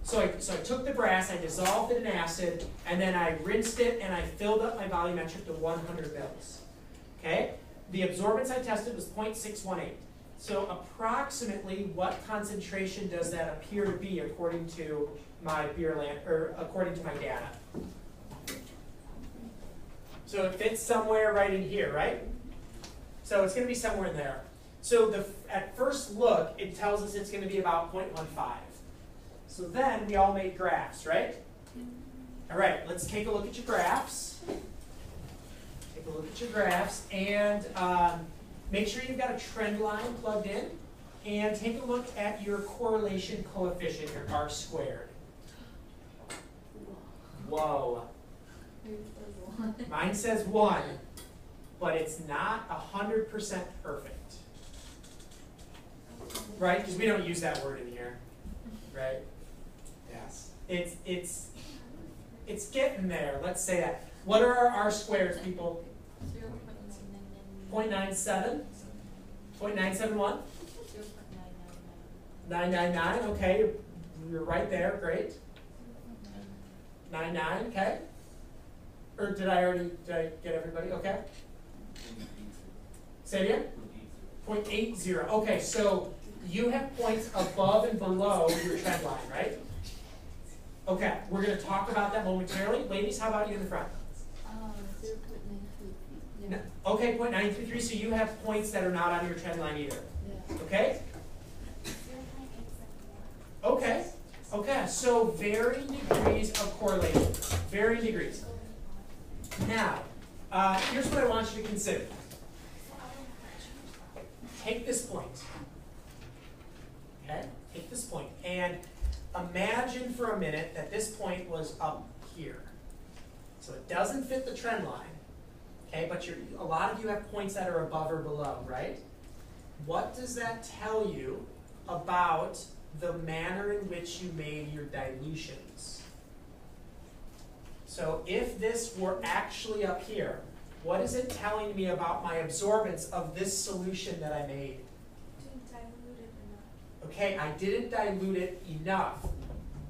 so I took the brass, I dissolved it in acid, and then I rinsed it and I filled up my volumetric to 100 mils. Okay? The absorbance I tested was 0.618. So approximately what concentration does that appear to be according to my according to my data? So it fits somewhere right in here, right? So it's going to be somewhere in there. So at first look, it tells us it's going to be about 0.15. So then we all made graphs, right? All right, let's take a look at your graphs. Take a look at your graphs and make sure you've got a trend line plugged in, and take a look at your correlation coefficient, your R squared. Whoa. Mine says 1, but it's not 100% perfect. Right? Because we don't use that word in here. Right? Yes. It's getting there. Let's say that. What are our R squares, people? 0.97? 0.971? 999, okay. You're right there, great. 99, okay. Or did I get everybody? Okay. Say it again? 0.80. Okay, so you have points above and below your trend line, right? Okay, we're going to talk about that momentarily. Ladies, how about you in the front? 0.933. No. Okay, 0.933, so you have points that are not on your trend line either. Yeah. Okay? Okay. Okay, so varying degrees of correlation. Varying degrees. Now, here's what I want you to consider. Take this point. Okay? Take this point. And imagine for a minute that this point was up here. So it doesn't fit the trend line. Okay, but a lot of you have points that are above or below, right? What does that tell you about the manner in which you made your dilutions? So if this were actually up here, what is it telling me about my absorbance of this solution that I made? Didn't dilute it enough. Okay, I didn't dilute it enough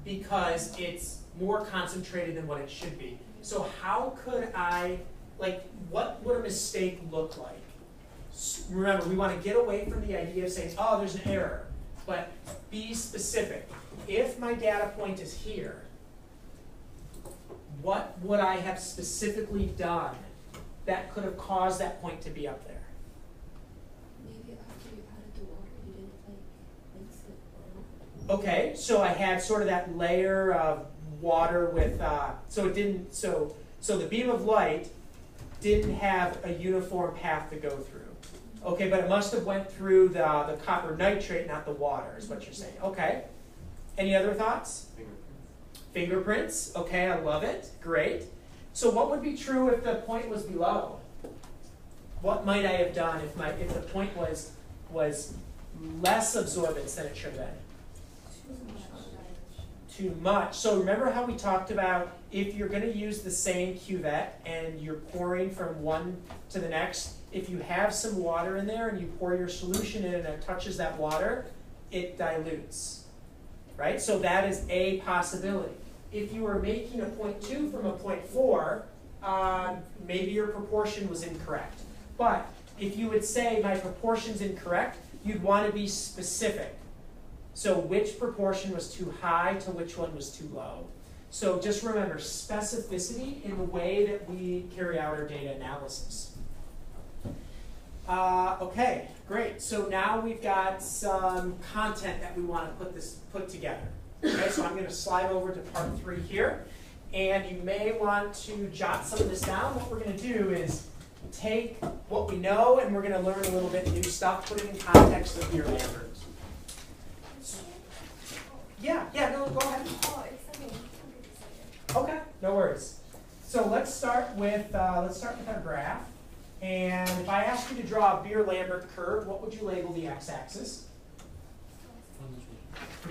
because it's more concentrated than what it should be. So how could I, what would a mistake look like? Remember, we want to get away from the idea of saying, oh, there's an error. But be specific. If my data point is here, what would I have specifically done that could have caused that point to be up there? Maybe after you added the water, you didn't mix it. Okay, so I had sort of that layer of water with, so the beam of light didn't have a uniform path to go through. Okay, but it must have went through the copper nitrate, not the water, is what you're saying. Okay. Any other thoughts? Fingerprints. Okay, I love it. Great. So what would be true if the point was below? What might I have done if the point was less absorbance than it should have been? too much. So remember how we talked about if you're going to use the same cuvette and you're pouring from one to the next, if you have some water in there and you pour your solution in and it touches that water, it dilutes, right? So that is a possibility. If you were making a 0.2 from a 0.4, maybe your proportion was incorrect. But if you would say my proportion's incorrect, you'd want to be specific. So which proportion was too high to which one was too low. So just remember specificity in the way that we carry out our data analysis. Okay, great. So now we've got some content that we want to put together. Okay, so I'm going to slide over to part 3 here. And you may want to jot some of this down. What we're going to do is take what we know and we're going to learn a little bit new stuff, put it in context of your Lambert. Yeah, no, go ahead. Oh, it's okay. Okay, no worries. So let's start with our graph. And if I ask you to draw a Beer-Lambert curve, what would you label the x-axis?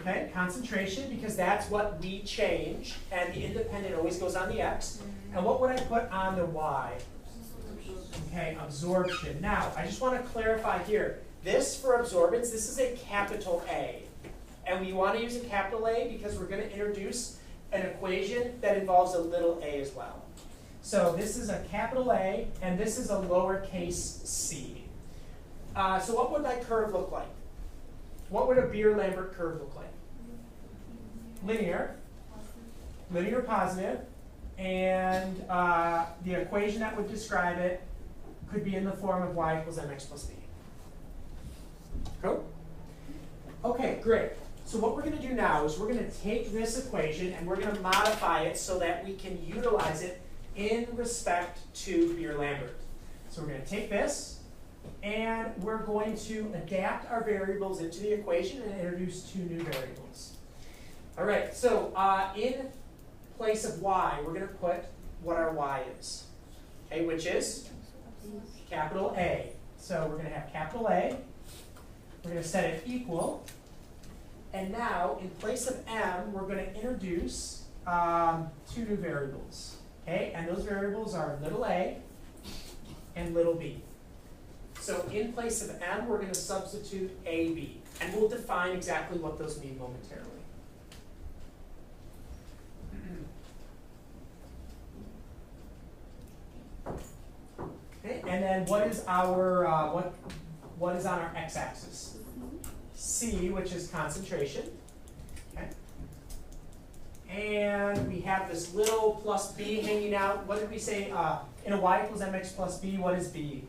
Okay, concentration, because that's what we change, and the independent always goes on the x. And what would I put on the y? Okay, absorption. Now, I just want to clarify here. This, for absorbance, this is a capital A. And we want to use a capital A because we're going to introduce an equation that involves a little a as well. So this is a capital A, and this is a lowercase c. So what would that curve look like? What would a Beer-Lambert curve look like? Linear. Linear positive. And the equation that would describe it could be in the form of y equals mx plus b. Cool? Okay, great. So what we're going to do now is we're going to take this equation and we're going to modify it so that we can utilize it in respect to Beer-Lambert. So we're going to take this and we're going to adapt our variables into the equation and introduce 2 new variables. All right, so in place of y, we're going to put what our y is, okay, which is capital A. So we're going to have capital A. We're going to set it equal. And now, in place of m, we're going to introduce 2 new variables. Okay, and those variables are little a and little b. So in place of m, we're going to substitute ab. And we'll define exactly what those mean momentarily. Okay, and then what is our what is on our x-axis? C, which is concentration. Okay. And we have this little plus b hanging out. What did we say? In a y equals mx plus b, what is b?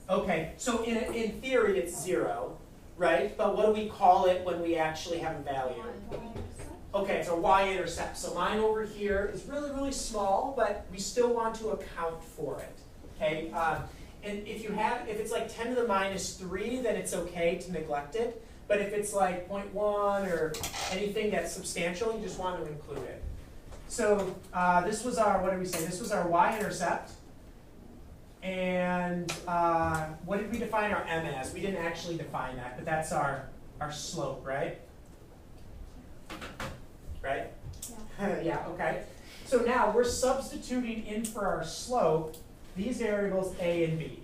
Okay, so in theory it's 0, right? But what do we call it when we actually have a value? Okay, it's a y-intercept. So mine over here is really, really small, but we still want to account for it. Okay. And if it's like 10 to the minus 3, then it's okay to neglect it. But if it's like 0.1 or anything that's substantial, you just want to include it. So this was our, what did we say? This was our y-intercept. And what did we define our m as? We didn't actually define that, but that's our slope, right? Right? Yeah. Yeah, okay. So now we're substituting in for our slope these variables a and b.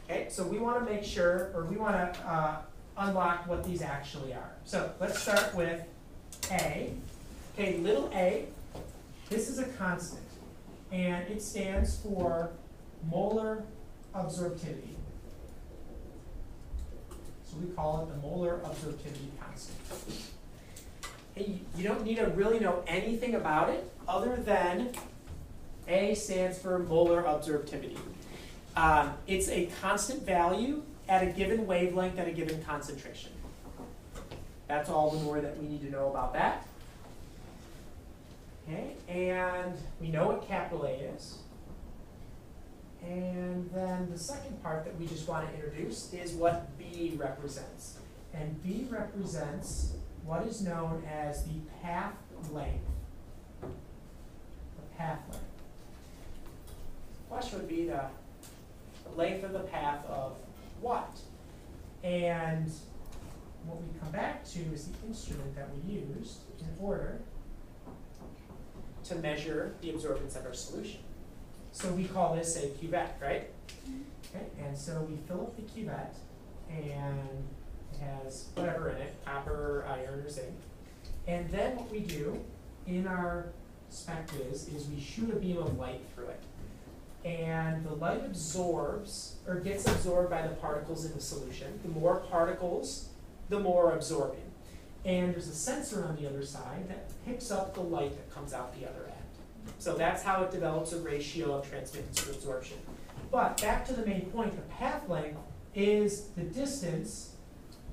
Okay, so we want to make sure, or we want to unlock what these actually are. So let's start with a. Okay, little a, this is a constant, and it stands for molar absorptivity. So we call it the molar absorptivity constant. Hey, you don't need to really know anything about it other than A stands for molar absorptivity. It's a constant value at a given wavelength at a given concentration. That's all the more that we need to know about that. Okay, and we know what capital A is. And then the second part that we just want to introduce is what B represents. And B represents what is known as the path length. The path length. The question would be the length of the path of what? And what we come back to is the instrument that we used in order to measure the absorbance of our solution. So we call this a cuvette, right? Okay, and so we fill up the cuvette, and it has whatever in it, copper, iron, or zinc. And then what we do in our spec is we shoot a beam of light through it. And the light absorbs, or gets absorbed by the particles in the solution. The more particles, the more absorbing. And there's a sensor on the other side that picks up the light that comes out the other end. So that's how it develops a ratio of transmittance to absorption. But back to the main point, the path length is the distance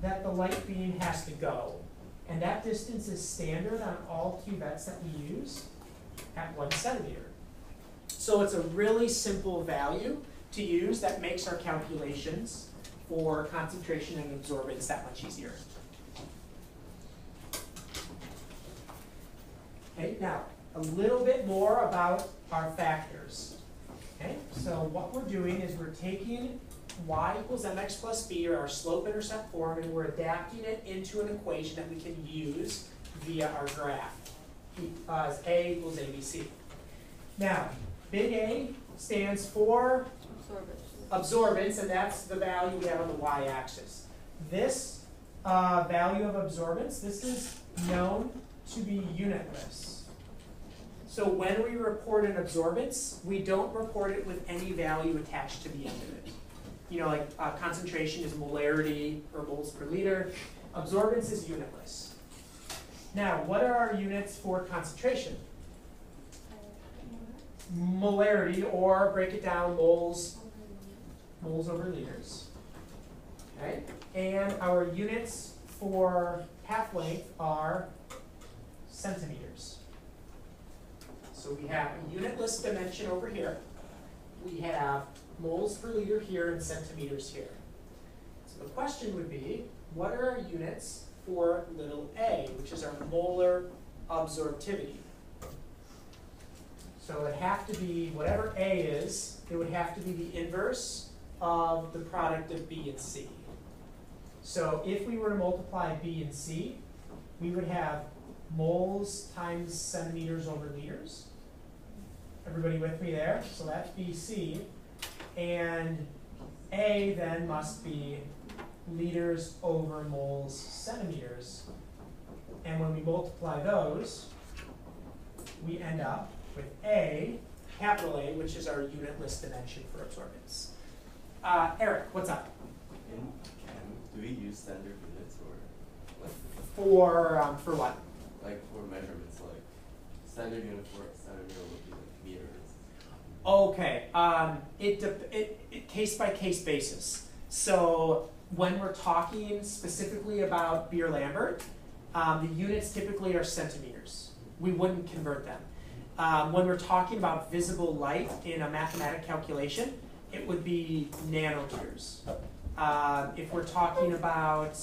that the light beam has to go. And that distance is standard on all cuvettes that we use at 1 centimeter. So it's a really simple value to use that makes our calculations for concentration and absorbance that much easier. Okay, now a little bit more about our factors. Okay, so what we're doing is we're taking y equals mx plus b, or our slope-intercept form, and we're adapting it into an equation that we can use via our graph, as a equals abc. Now, big A stands for absorbance, and that's the value we have on the y-axis. This value of absorbance, this is known to be unitless. So when we report an absorbance, we don't report it with any value attached to the end of it. You know, like concentration is molarity or moles per liter. Absorbance is unitless. Now, what are our units for concentration? Molarity, or break it down, moles over liters. Okay? And our units for path length are centimeters. So we have a unitless dimension over here. We have moles per liter here and centimeters here. So the question would be, what are our units for little a, which is our molar absorptivity? So it would have to be, whatever a is, it would have to be the inverse of the product of b and c. So if we were to multiply b and c, we would have moles times centimeters over liters. Everybody with me there? So that's BC. And A then must be liters over moles centimeters. And when we multiply those, we end up with A, capital A, which is our unitless dimension for absorbance. Eric, what's up? In chem, do we use standard units or For what? like for measurements, like standard unit for standard unit would be like meters? Okay, it case by case basis. So when we're talking specifically about Beer-Lambert, the units typically are centimeters. We wouldn't convert them. When we're talking about visible light in a mathematical calculation, it would be nanometers. If we're talking about,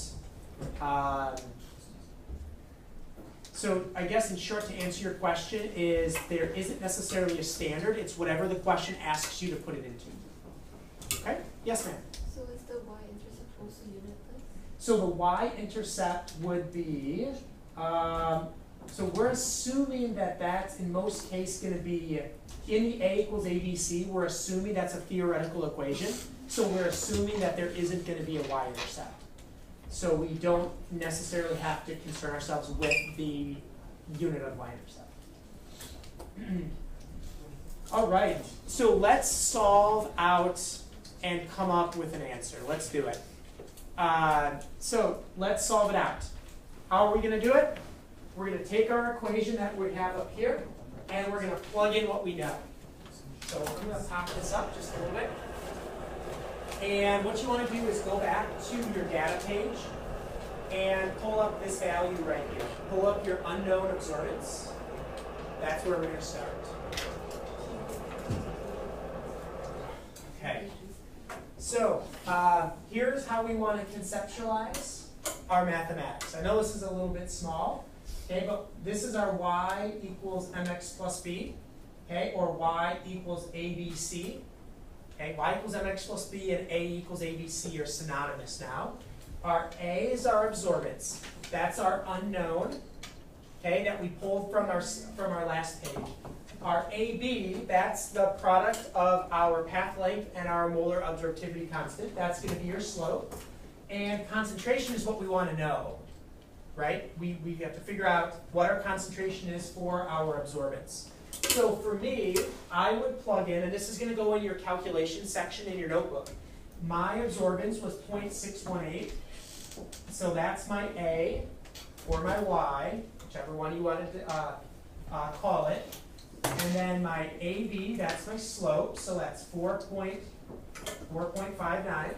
so I guess in short, to answer your question, is there isn't necessarily a standard. It's whatever the question asks you to put it into. Okay? Yes, ma'am. So is the y-intercept also unitless? So the y-intercept would be, so we're assuming that that's in most cases going to be in the A equals ABC. We're assuming that's a theoretical equation. So we're assuming that there isn't going to be a y-intercept. So we don't necessarily have to concern ourselves with the unit of y-intercept. All right, so let's solve out and come up with an answer. Let's do it. So let's solve it out. How are we going to do it? We're going to take our equation that we have up here, and we're going to plug in what we know. So I'm going to pop this up just a little bit. And what you want to do is go back to your data page and pull up this value right here. Pull up your unknown absorbance. That's where we're going to start. Okay. So here's how we want to conceptualize our mathematics. I know this is a little bit small, okay, but this is our y equals mx plus b, okay, or y equals abc. Okay, y equals mx plus b and a equals abc are synonymous now. Our A is our absorbance. That's our unknown, okay, that we pulled from our last page. Our AB, that's the product of our path length and our molar absorptivity constant. That's going to be your slope. And concentration is what we want to know, right? We have to figure out what our concentration is for our absorbance. So for me, I would plug in, and this is going to go in your calculation section in your notebook. My absorbance was 0.618. So that's my A or my Y, whichever one you wanted to call it. And then my AB, that's my slope, so that's 4.59.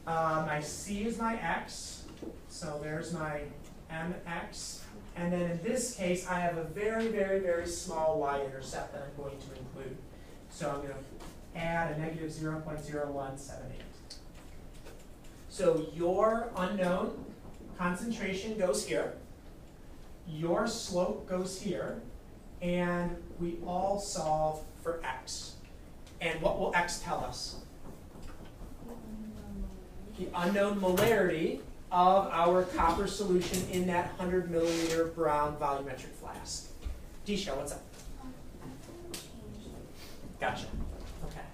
My C is my X, so there's my MX. And then in this case, I have a very, very, very small y-intercept that I'm going to include. So I'm going to add a negative 0.0178. So your unknown concentration goes here. Your slope goes here. And we all solve for X. And what will X tell us? The unknown molarity of our copper solution in that 100 milliliter brown volumetric flask. Disha, what's up? Gotcha. Okay.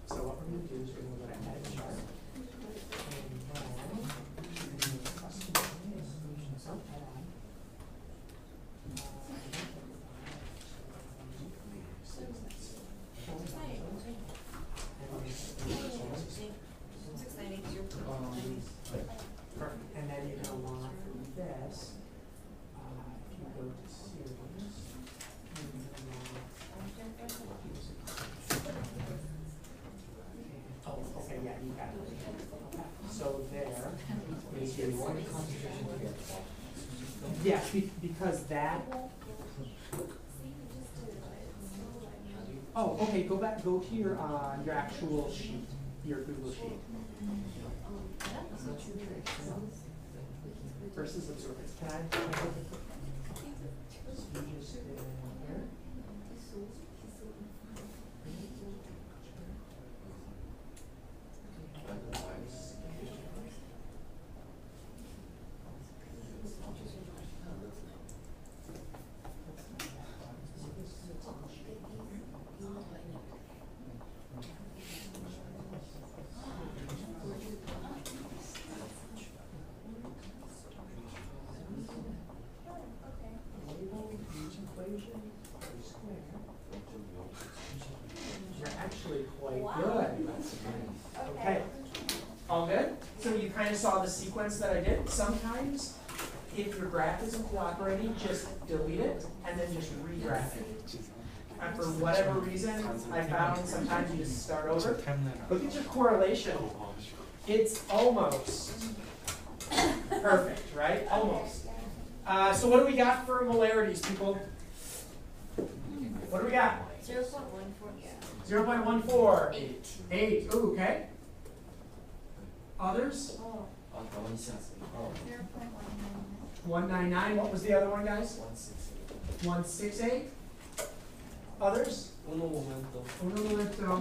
So what we're going to do is we're going to go to edit chart. Perfect. And then you're going to want this, if you go to series, oh, okay, yeah, you got it. So there is your yeah, because that. Oh, okay, go to your actual sheet, your Google sheet. Versus absorbance. Can I you just did here? You're actually quite good. Okay. All good? So you kind of saw the sequence that I did. Sometimes, if your graph isn't cooperating, just delete it and then just regraph it. And for whatever reason, I found sometimes you just start over. Look at your correlation. It's almost perfect, right? Almost. So what do we got for molarities, people? What do we got? 0.14. 8. Ooh, okay. Others? 199. What was the other one, guys? 168. Others? Uno momento.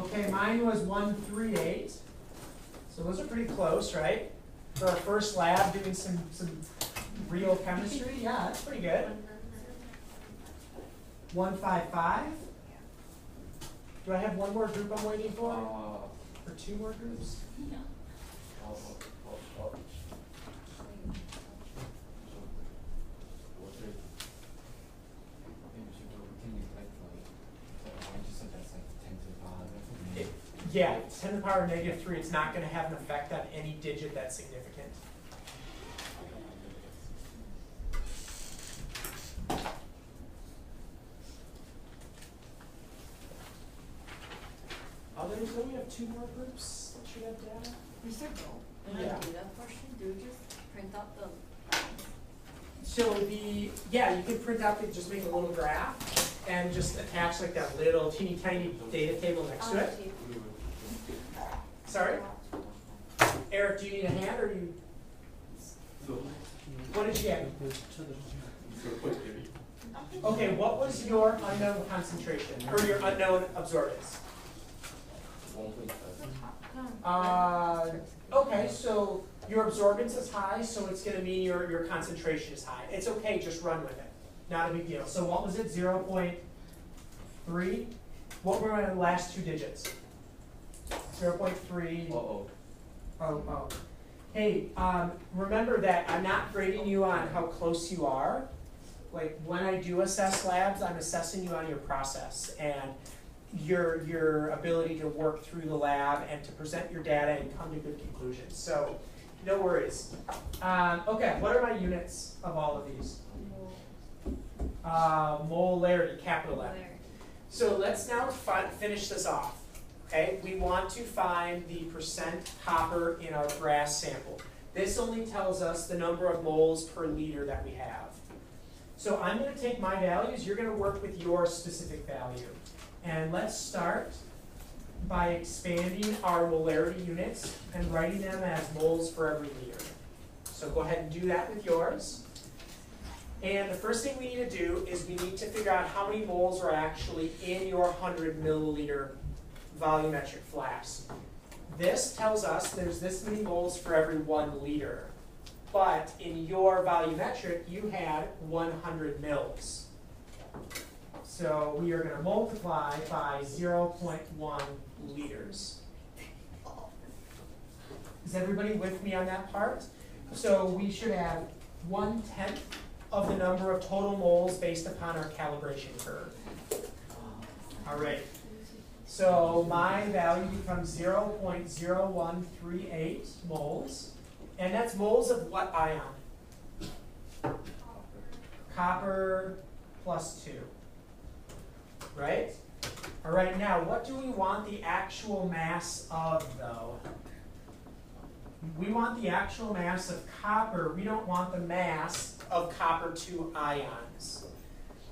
Okay, mine was 138. So those are pretty close, right? For our first lab, doing some real chemistry. Yeah, that's pretty good. 155. Do I have one more group I'm waiting for? Or two more groups? No. Yeah, 10 to the power negative 3. It's not going to have an effect on any digit that's significant. Others, don't we have two more groups that should have data? We should go. Yeah. Do that portion, do you just print out the So yeah, you can print out, just make a little graph and just attach like that little teeny tiny data table next to it. Sorry? Eric, do you need a hand or do you? What did you get? Okay, what was your unknown concentration or your unknown absorbance? Okay, so Your absorbance is high, so it's going to mean your concentration is high. It's okay, just run with it. Not a big deal. So what was it, 0.3? What were the last two digits? 0.3. Oh. Hey, remember that I'm not grading you on how close you are. Like when I do assess labs, I'm assessing you on your process and your ability to work through the lab and to present your data and come to good conclusions. So no worries. Okay, what are my units of all of these? Molarity, capital M. So let's now finish this off. Okay, we want to find the percent copper in our grass sample. This only tells us the number of moles per liter that we have. So I'm going to take my values, you're going to work with your specific value. And let's start by expanding our molarity units and writing them as moles for every liter. So go ahead and do that with yours. And the first thing we need to do is we need to figure out how many moles are actually in your 100 milliliter volumetric flask. This tells us there's this many moles for every 1 liter. But in your volumetric, you had 100 mils. So we are going to multiply by 0.1 liters. Is everybody with me on that part? So we should have 1/10 of the number of total moles based upon our calibration curve. All right. So my value becomes 0.0138 moles. And that's moles of what ion? Copper plus 2. Right? All right, now what do we want the actual mass of, though? We want the actual mass of copper. We don't want the mass of copper 2 ions.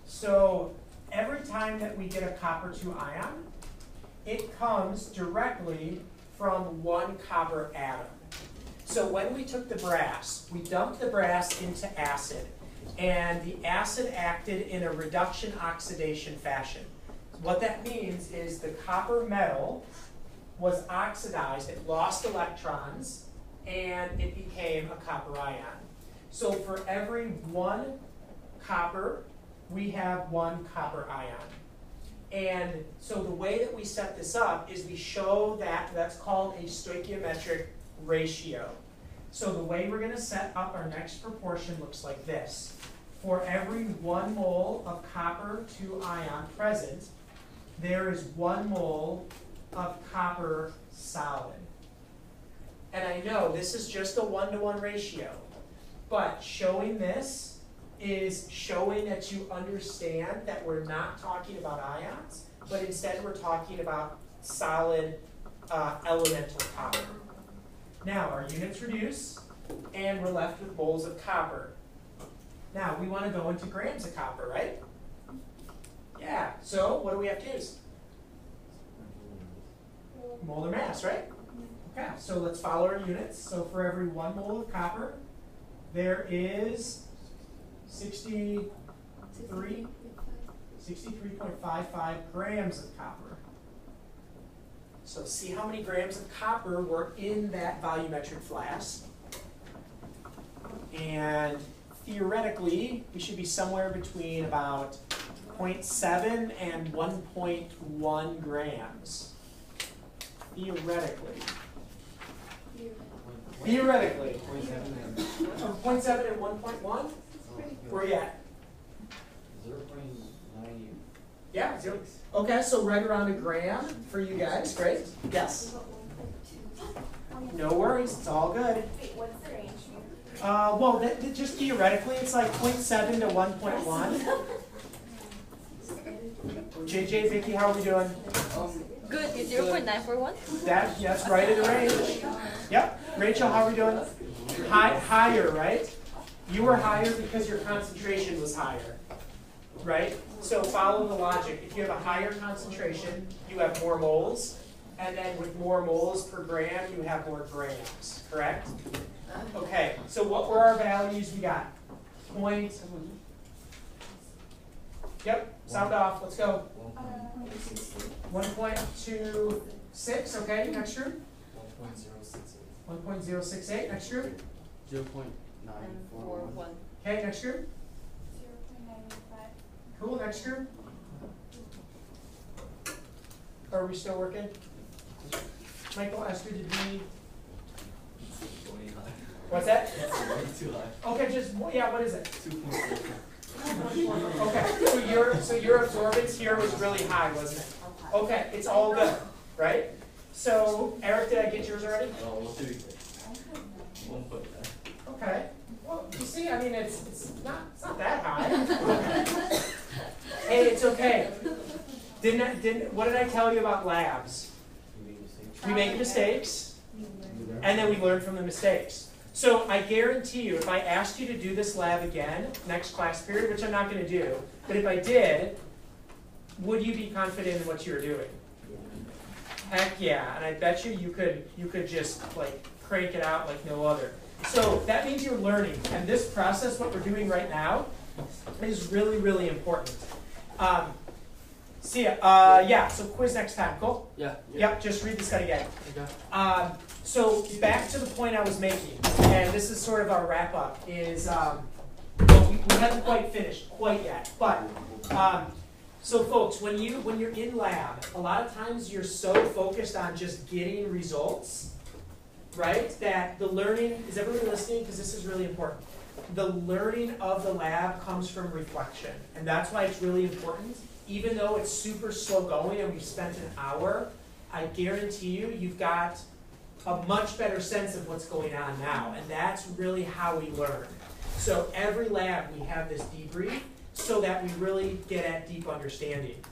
So every time that we get a copper 2 ion, it comes directly from 1 copper atom. So when we took the brass, we dumped the brass into acid, and the acid acted in a reduction oxidation fashion. What that means is the copper metal was oxidized, it lost electrons, and it became a copper ion. So for every 1 copper, we have 1 copper ion. And so the way that we set this up is we show that that's called a stoichiometric ratio. So the way we're going to set up our next proportion looks like this. For every 1 mole of copper 2 ion present, there is 1 mole of copper solid. And I know this is just a 1-to-1 ratio, but showing this is showing that you understand that we're not talking about ions, but instead we're talking about solid elemental copper. Now our units reduce, and we're left with moles of copper. Now we want to go into grams of copper, right? Yeah, so what do we have to use? Molar mass, right? Okay, so let's follow our units. So for every 1 mole of copper, there is 63.55 grams of copper. So see how many grams of copper were in that volumetric flask. And theoretically, we should be somewhere between about 0.7 and 1.1 grams. Theoretically. Theoretically. 0.7 and 1.1? Where are you at? 0.98. Yeah, 0. Okay, so right around a gram for you guys. Great. Yes. No worries. It's all good. Wait, what's the range? Well, just theoretically, it's like 0.7 to 1.1. JJ, Vicky, how are we doing? Good, 0.941? That's right in the range. Yep. Rachel, how are we doing? Higher, right? You were higher because your concentration was higher, right? So follow the logic. If you have a higher concentration, you have more moles. And then with more moles per gram, you have more grams, correct? Okay, so what were our values we got? Yep, sound off, let's go. 1.26, okay, next group. 1.068. 1.068. Next group. 0.941. Okay, next group. 0.95. Cool, next group. Are we still working? Michael, Esther, did we? Way high. What's that? Way too high. Okay, just, yeah, what is it? 2.4. Okay, so your absorbance here was really high, wasn't it? Okay, it's all good, right? So, Eric, did I get yours already? Oh, what should we say? 1.9. Okay. Well, you see, I mean, it's not that high. Hey, it's okay. What did I tell you about labs? We make mistakes, and then we learn from the mistakes. So I guarantee you, if I asked you to do this lab again next class period, which I'm not going to do, but if I did, would you be confident in what you were doing? Heck yeah, and I bet you could just like crank it out like no other. So that means you're learning, and this process, what we're doing right now, is really, really important. See ya. Yeah, so quiz next time, cool? Yeah. Yep, just read this guy again. Okay. So back to the point I was making, and this is sort of our wrap up, is well, we haven't quite finished quite yet, but so folks, when you're in lab, a lot of times you're so focused on just getting results, right, that the learning, is everybody listening? Because this is really important. The learning of the lab comes from reflection, and that's why it's really important. Even though it's super slow going and we've spent an hour, I guarantee you've got a much better sense of what's going on now, and that's really how we learn. So every lab we have this debrief so that we really get at deep understanding.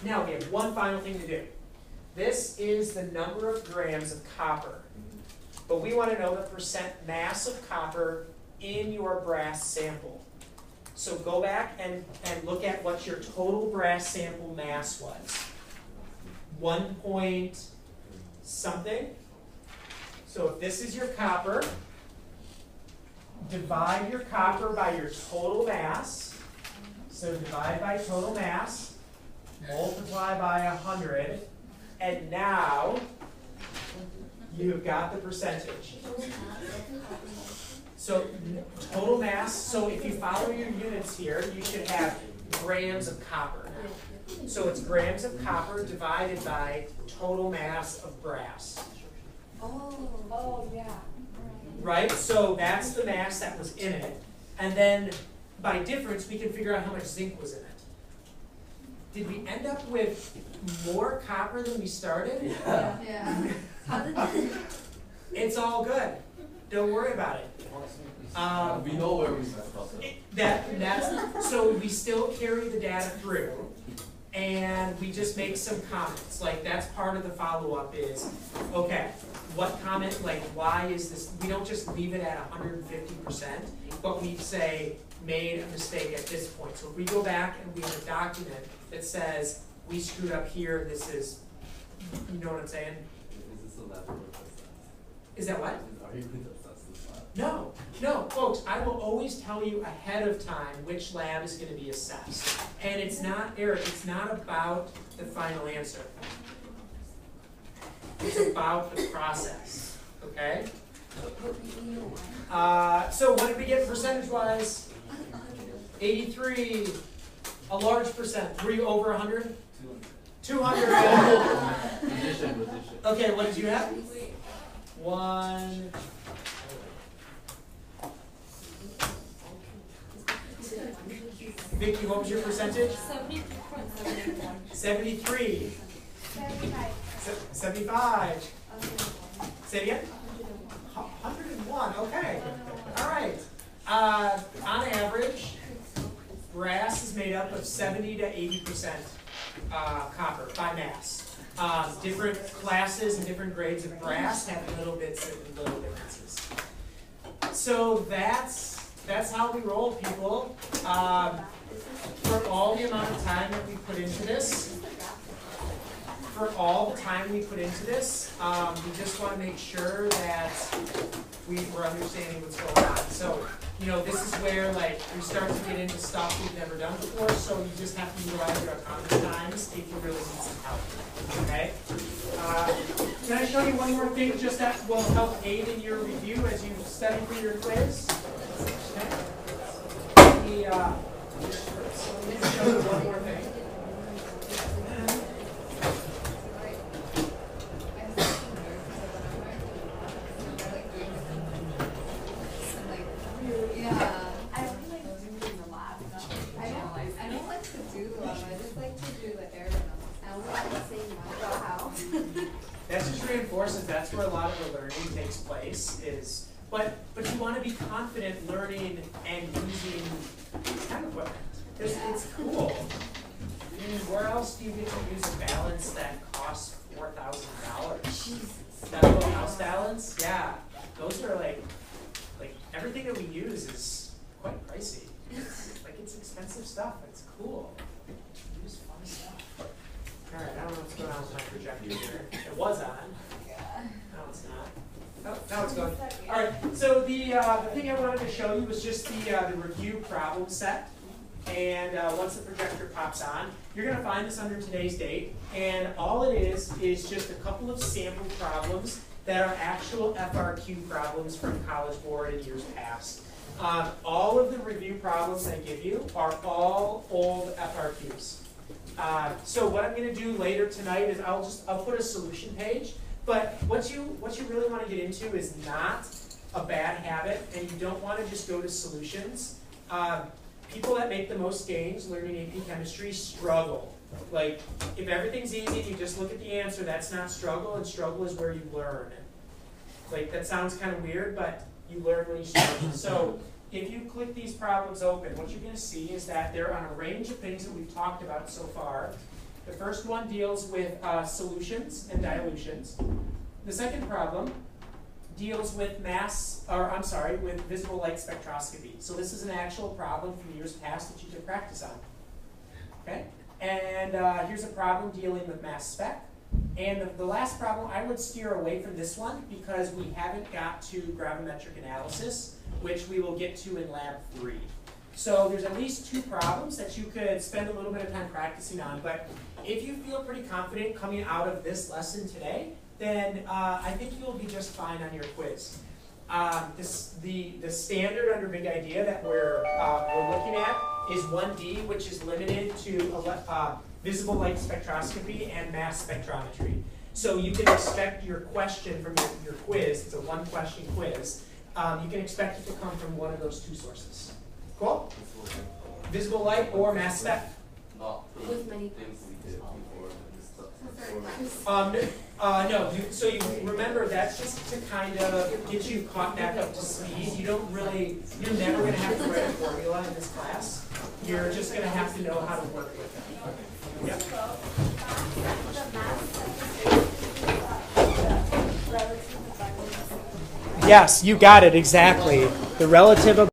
Now we have one final thing to do. This is the number of grams of copper, but we want to know the percent mass of copper in your brass sample. So go back and look at what your total brass sample mass was. 1 point something. So if this is your copper, divide your copper by your total mass. So divide by total mass, multiply by 100, and now you've got the percentage. So total mass, so if you follow your units here, you should have grams of copper now. So it's grams of copper divided by total mass of brass. Oh, yeah. Right? So that's the mass that was in it. And then by difference, we can figure out how much zinc was in it. Did we end up with more copper than we started? Yeah. How did that? It's all good. Don't worry about it. We know where we messed up. That's so we still carry the data through, and we just make some comments. Like that's part of the follow-up is, okay, what comment, like why is this, we don't just leave it at 150%, but we say made a mistake at this point. So if we go back and we have a document that says we screwed up here, this is, you know what I'm saying? Is this a laboratory process? Is that what? Are you going to assess this lab? No, folks, I will always tell you ahead of time which lab is going to be assessed. And it's not, Eric, it's not about the final answer. It's about the process, okay? So what did we get percentage-wise? 83, a large percent. Were you over 100? 200. Addition. Okay, what did you have? 1. Vicky, what was your percentage? 73. 75. Say it again? 101. Okay. All right. On average, brass is made up of 70 to 80% copper by mass. Different classes and different grades of brass have little bits and little differences. So that's how we roll, people. For all the amount of time that we put into this, we just want to make sure that we're understanding what's going on. So, you know, this is where like we start to get into stuff we've never done before. So you just have to utilize your autonomous times if you really need some help. Okay. Can I show you one more thing just that will help aid in your review as you study for your quiz? Okay. Let me show you one more thing. Yeah. I don't like doing the lab. I don't like to do them. I just like to do the air ones. I don't like to say much about how. That just reinforces that's where a lot of the learning takes place is, but you want to be confident learning and using kind of equipment. Because it's cool. I mean, where else do you get to use a balance that costs $4,000? That little house balance? Yeah. Those are like everything that we use is quite pricey. Like it's expensive stuff. It's cool. Use fun stuff. All right, I don't know what's going on with my projector here. It was on. No, it's not. Oh, now it's going. All right. So the thing I wanted to show you was just the review problem set. And once the projector pops on, you're going to find this under today's date. And all it is just a couple of sample problems that are actual FRQ problems from College Board in years past. All of the review problems I give you are all old FRQs. So what I'm going to do later tonight is I'll put a solution page. But what you really want to get into is not a bad habit, and you don't want to just go to solutions. People that make the most gains learning AP chemistry struggle. Like, if everything's easy and you just look at the answer, that's not struggle, and struggle is where you learn. Like, that sounds kind of weird, but you learn when you struggle. So, if you click these problems open, what you're going to see is that they're on a range of things that we've talked about so far. The first one deals with solutions and dilutions. The second problem deals with with visible light spectroscopy. So this is an actual problem from years past that you can practice on. Okay? And here's a problem dealing with mass spec. And the last problem, I would steer away from this one because we haven't got to gravimetric analysis, which we will get to in Lab 3. So there's at least 2 problems that you could spend a little bit of time practicing on. But if you feel pretty confident coming out of this lesson today, then I think you'll be just fine on your quiz. The standard under Big Idea that we're looking at is 1D, which is limited to visible light spectroscopy and mass spectrometry. So you can expect your question from your quiz, it's a 1-question quiz, you can expect it to come from one of those 2 sources. Cool? Visible light or mass spec? Not With many things we did before. No. So you remember that's just to kind of get you caught back up to speed. You're never going to have to write a formula in this class. You're just going to have to know how to work with it. Yep. Yes, you got it exactly. The relative